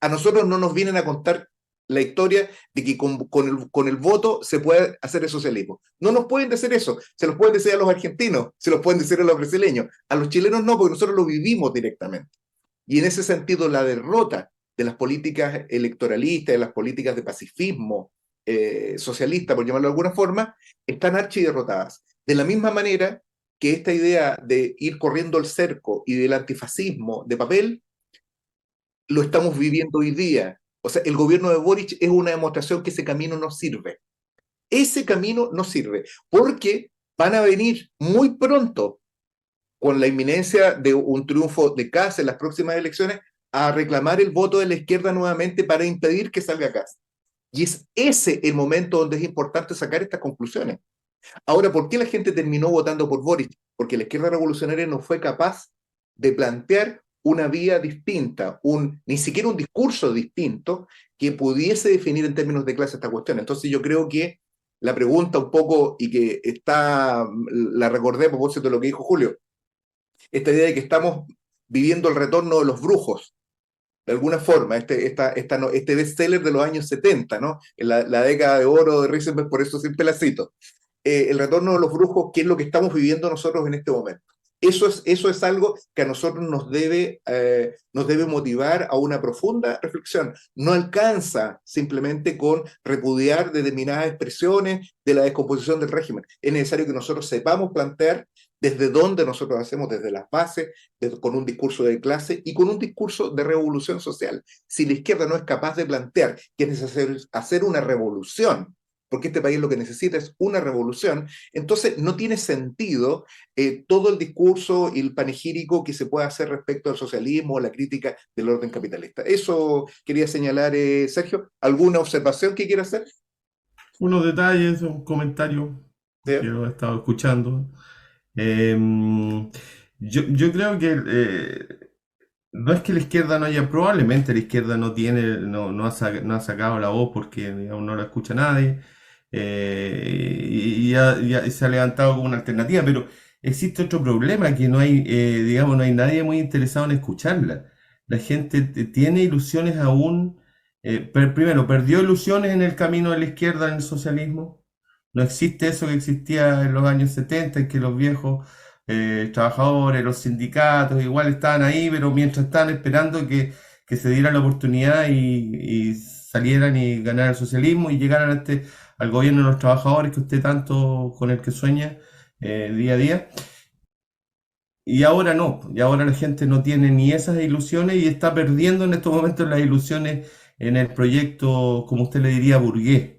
A nosotros no nos vienen a contar la historia de que con el voto se puede hacer el socialismo. No nos pueden decir eso, se los pueden decir a los argentinos, se los pueden decir a los brasileños, a los chilenos no, porque nosotros lo vivimos directamente. Y en ese sentido, la derrota de las políticas electoralistas, de las políticas de pacifismo socialista, por llamarlo de alguna forma, están archiderrotadas. De la misma manera que esta idea de ir corriendo el cerco y del antifascismo de papel, lo estamos viviendo hoy día. O sea, el gobierno de Boric es una demostración que ese camino no sirve. Ese camino no sirve, porque van a venir muy pronto, con la inminencia de un triunfo de Kast en las próximas elecciones, a reclamar el voto de la izquierda nuevamente para impedir que salga Kast. Y es ese el momento donde es importante sacar estas conclusiones. Ahora, ¿por qué la gente terminó votando por Boric? Porque la izquierda revolucionaria no fue capaz de plantear una vía distinta, ni siquiera un discurso distinto que pudiese definir en términos de clase esta cuestión. Entonces yo creo que la pregunta un poco, y que la recordé a propósito de lo que dijo Julio, esta idea de que estamos viviendo el retorno de los brujos, de alguna forma, este bestseller de los años 70, ¿no? En la década de oro de Risenberg, por eso siempre la cito. El retorno de los brujos, ¿qué es lo que estamos viviendo nosotros en este momento? Eso es algo que a nosotros nos debe motivar a una profunda reflexión. No alcanza simplemente con repudiar determinadas expresiones de la descomposición del régimen. Es necesario que nosotros sepamos plantear desde dónde nosotros hacemos, desde las bases, con un discurso de clase y con un discurso de revolución social. Si la izquierda no es capaz de plantear que es necesario hacer una revolución, porque este país lo que necesita es una revolución, entonces no tiene sentido todo el discurso y el panegírico que se puede hacer respecto al socialismo o la crítica del orden capitalista. Eso quería señalar, Sergio. ¿Alguna observación que quiera hacer? Unos detalles, un comentario ¿Sí? que he estado escuchando. Eh, yo creo que no es que la izquierda no haya, probablemente la izquierda no ha sacado la voz porque digamos, no la escucha nadie, y se ha levantado como una alternativa, pero existe otro problema, que no hay, digamos, no hay nadie muy interesado en escucharla. La gente tiene ilusiones aún, primero, perdió ilusiones en el camino de la izquierda, en el socialismo. No existe eso que existía en los años 70, en que los viejos trabajadores, los sindicatos, igual estaban ahí, pero mientras estaban esperando que se diera la oportunidad y salieran y ganaran el socialismo y llegaran al gobierno de los trabajadores que usted tanto con el que sueña día a día. Y ahora no, y ahora la gente no tiene ni esas ilusiones y está perdiendo en estos momentos las ilusiones en el proyecto, como usted le diría, burgués.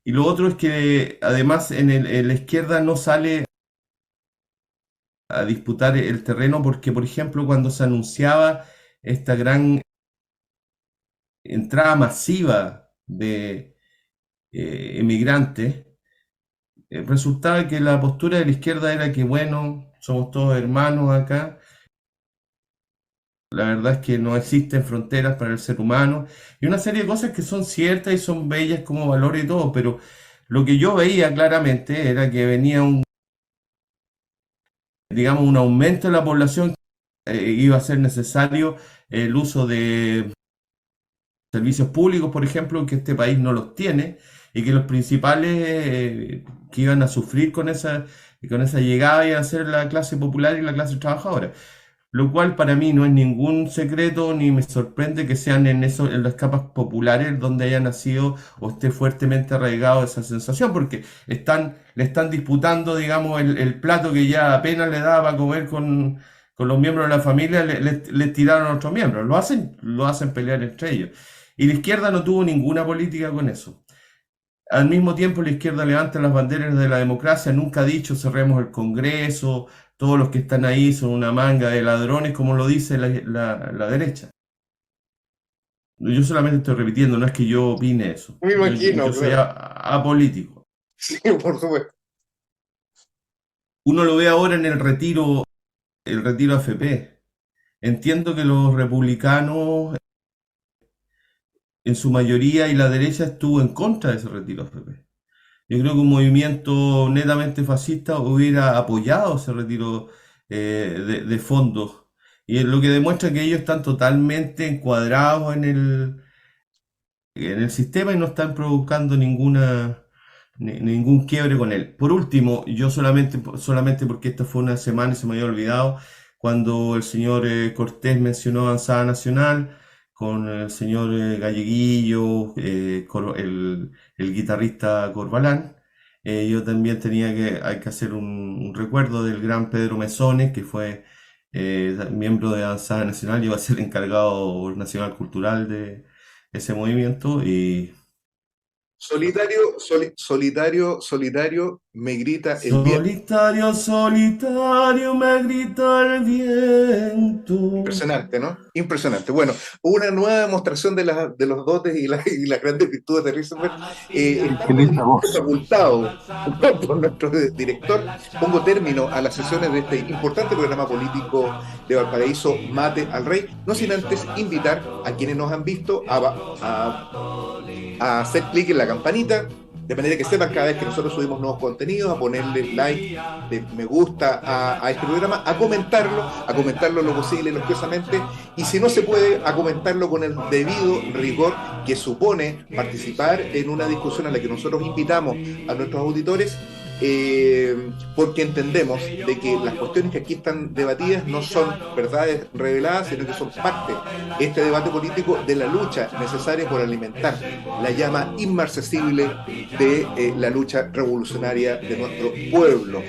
Y lo otro es que además en la izquierda no sale a disputar el terreno porque, por ejemplo, cuando se anunciaba esta gran entrada masiva de emigrantes, resultaba que la postura de la izquierda era que, bueno, somos todos hermanos acá. La verdad es que no existen fronteras para el ser humano y una serie de cosas que son ciertas y son bellas como valores y todo, pero lo que yo veía claramente era que venía digamos, un aumento de la población, iba a ser necesario el uso de servicios públicos, por ejemplo, que este país no los tiene, y que los principales que iban a sufrir con esa llegada iban a ser la clase popular y la clase trabajadora. Lo cual para mí no es ningún secreto ni me sorprende que sean en las capas populares donde haya nacido o esté fuertemente arraigado esa sensación, porque le están disputando, digamos, el plato que ya apenas le daba para comer con los miembros de la familia, le tiraron a otros miembros. Lo hacen pelear entre ellos. Y la izquierda no tuvo ninguna política con eso. Al mismo tiempo, la izquierda levanta las banderas de la democracia, nunca ha dicho cerremos el Congreso, todos los que están ahí son una manga de ladrones, como lo dice la derecha. Yo solamente estoy repitiendo, no es que yo opine eso. Me imagino, yo soy claro. apolítico. Sí, por supuesto. Uno lo ve ahora en el retiro AFP. Entiendo que los republicanos, en su mayoría, y la derecha estuvo en contra de ese retiro AFP. Yo creo que un movimiento netamente fascista hubiera apoyado ese retiro de fondos. Y es lo que demuestra que ellos están totalmente encuadrados en el sistema y no están provocando ningún quiebre con él. Por último, yo solamente porque esta fue una semana y se me había olvidado, cuando el señor Cortés mencionó Avanzada Nacional, con el señor Galleguillo, el guitarrista Corbalán, yo también hay que hacer un recuerdo del gran Pedro Mesones, que fue miembro de Avanzada Nacional y va a ser encargado nacional cultural de ese movimiento. Y Solitario, me grita el viento. solitario, solitario me grita el viento. Impresionante, ¿no? Impresionante. Bueno, una nueva demostración de los dotes y las grandes virtudes de Risenberg. Qué Estando linda voz. facultado por nuestro director, pongo término a las sesiones de este importante programa político de Valparaíso, Mate al Rey, no sin antes invitar a quienes nos han visto a hacer clic en la campanita, de manera que sepan cada vez que nosotros subimos nuevos contenidos, a ponerle like, de me gusta a este programa, a comentarlo lo posible, lusтрosamente, y si no se puede, a comentarlo con el debido rigor que supone participar en una discusión a la que nosotros invitamos a nuestros auditores, porque entendemos de que las cuestiones que aquí están debatidas no son verdades reveladas, sino que son parte, este debate político, de la lucha necesaria por alimentar la llama inmarcesible de la lucha revolucionaria de nuestro pueblo.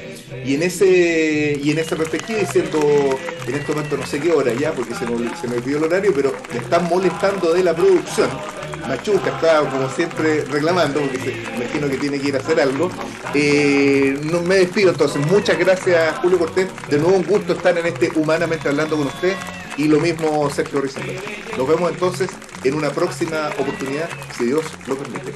Y en ese perspectiva, diciendo en este momento no sé qué hora ya, porque se me olvidó el horario, pero me están molestando de la producción. Machuca está como siempre reclamando, porque me imagino que tiene que ir a hacer algo. No me despido entonces. Muchas gracias, Julio Cortés. De nuevo un gusto estar en este Humanamente Hablando con usted. Y lo mismo Sergio Risenberg. Nos vemos entonces en una próxima oportunidad, si Dios lo permite.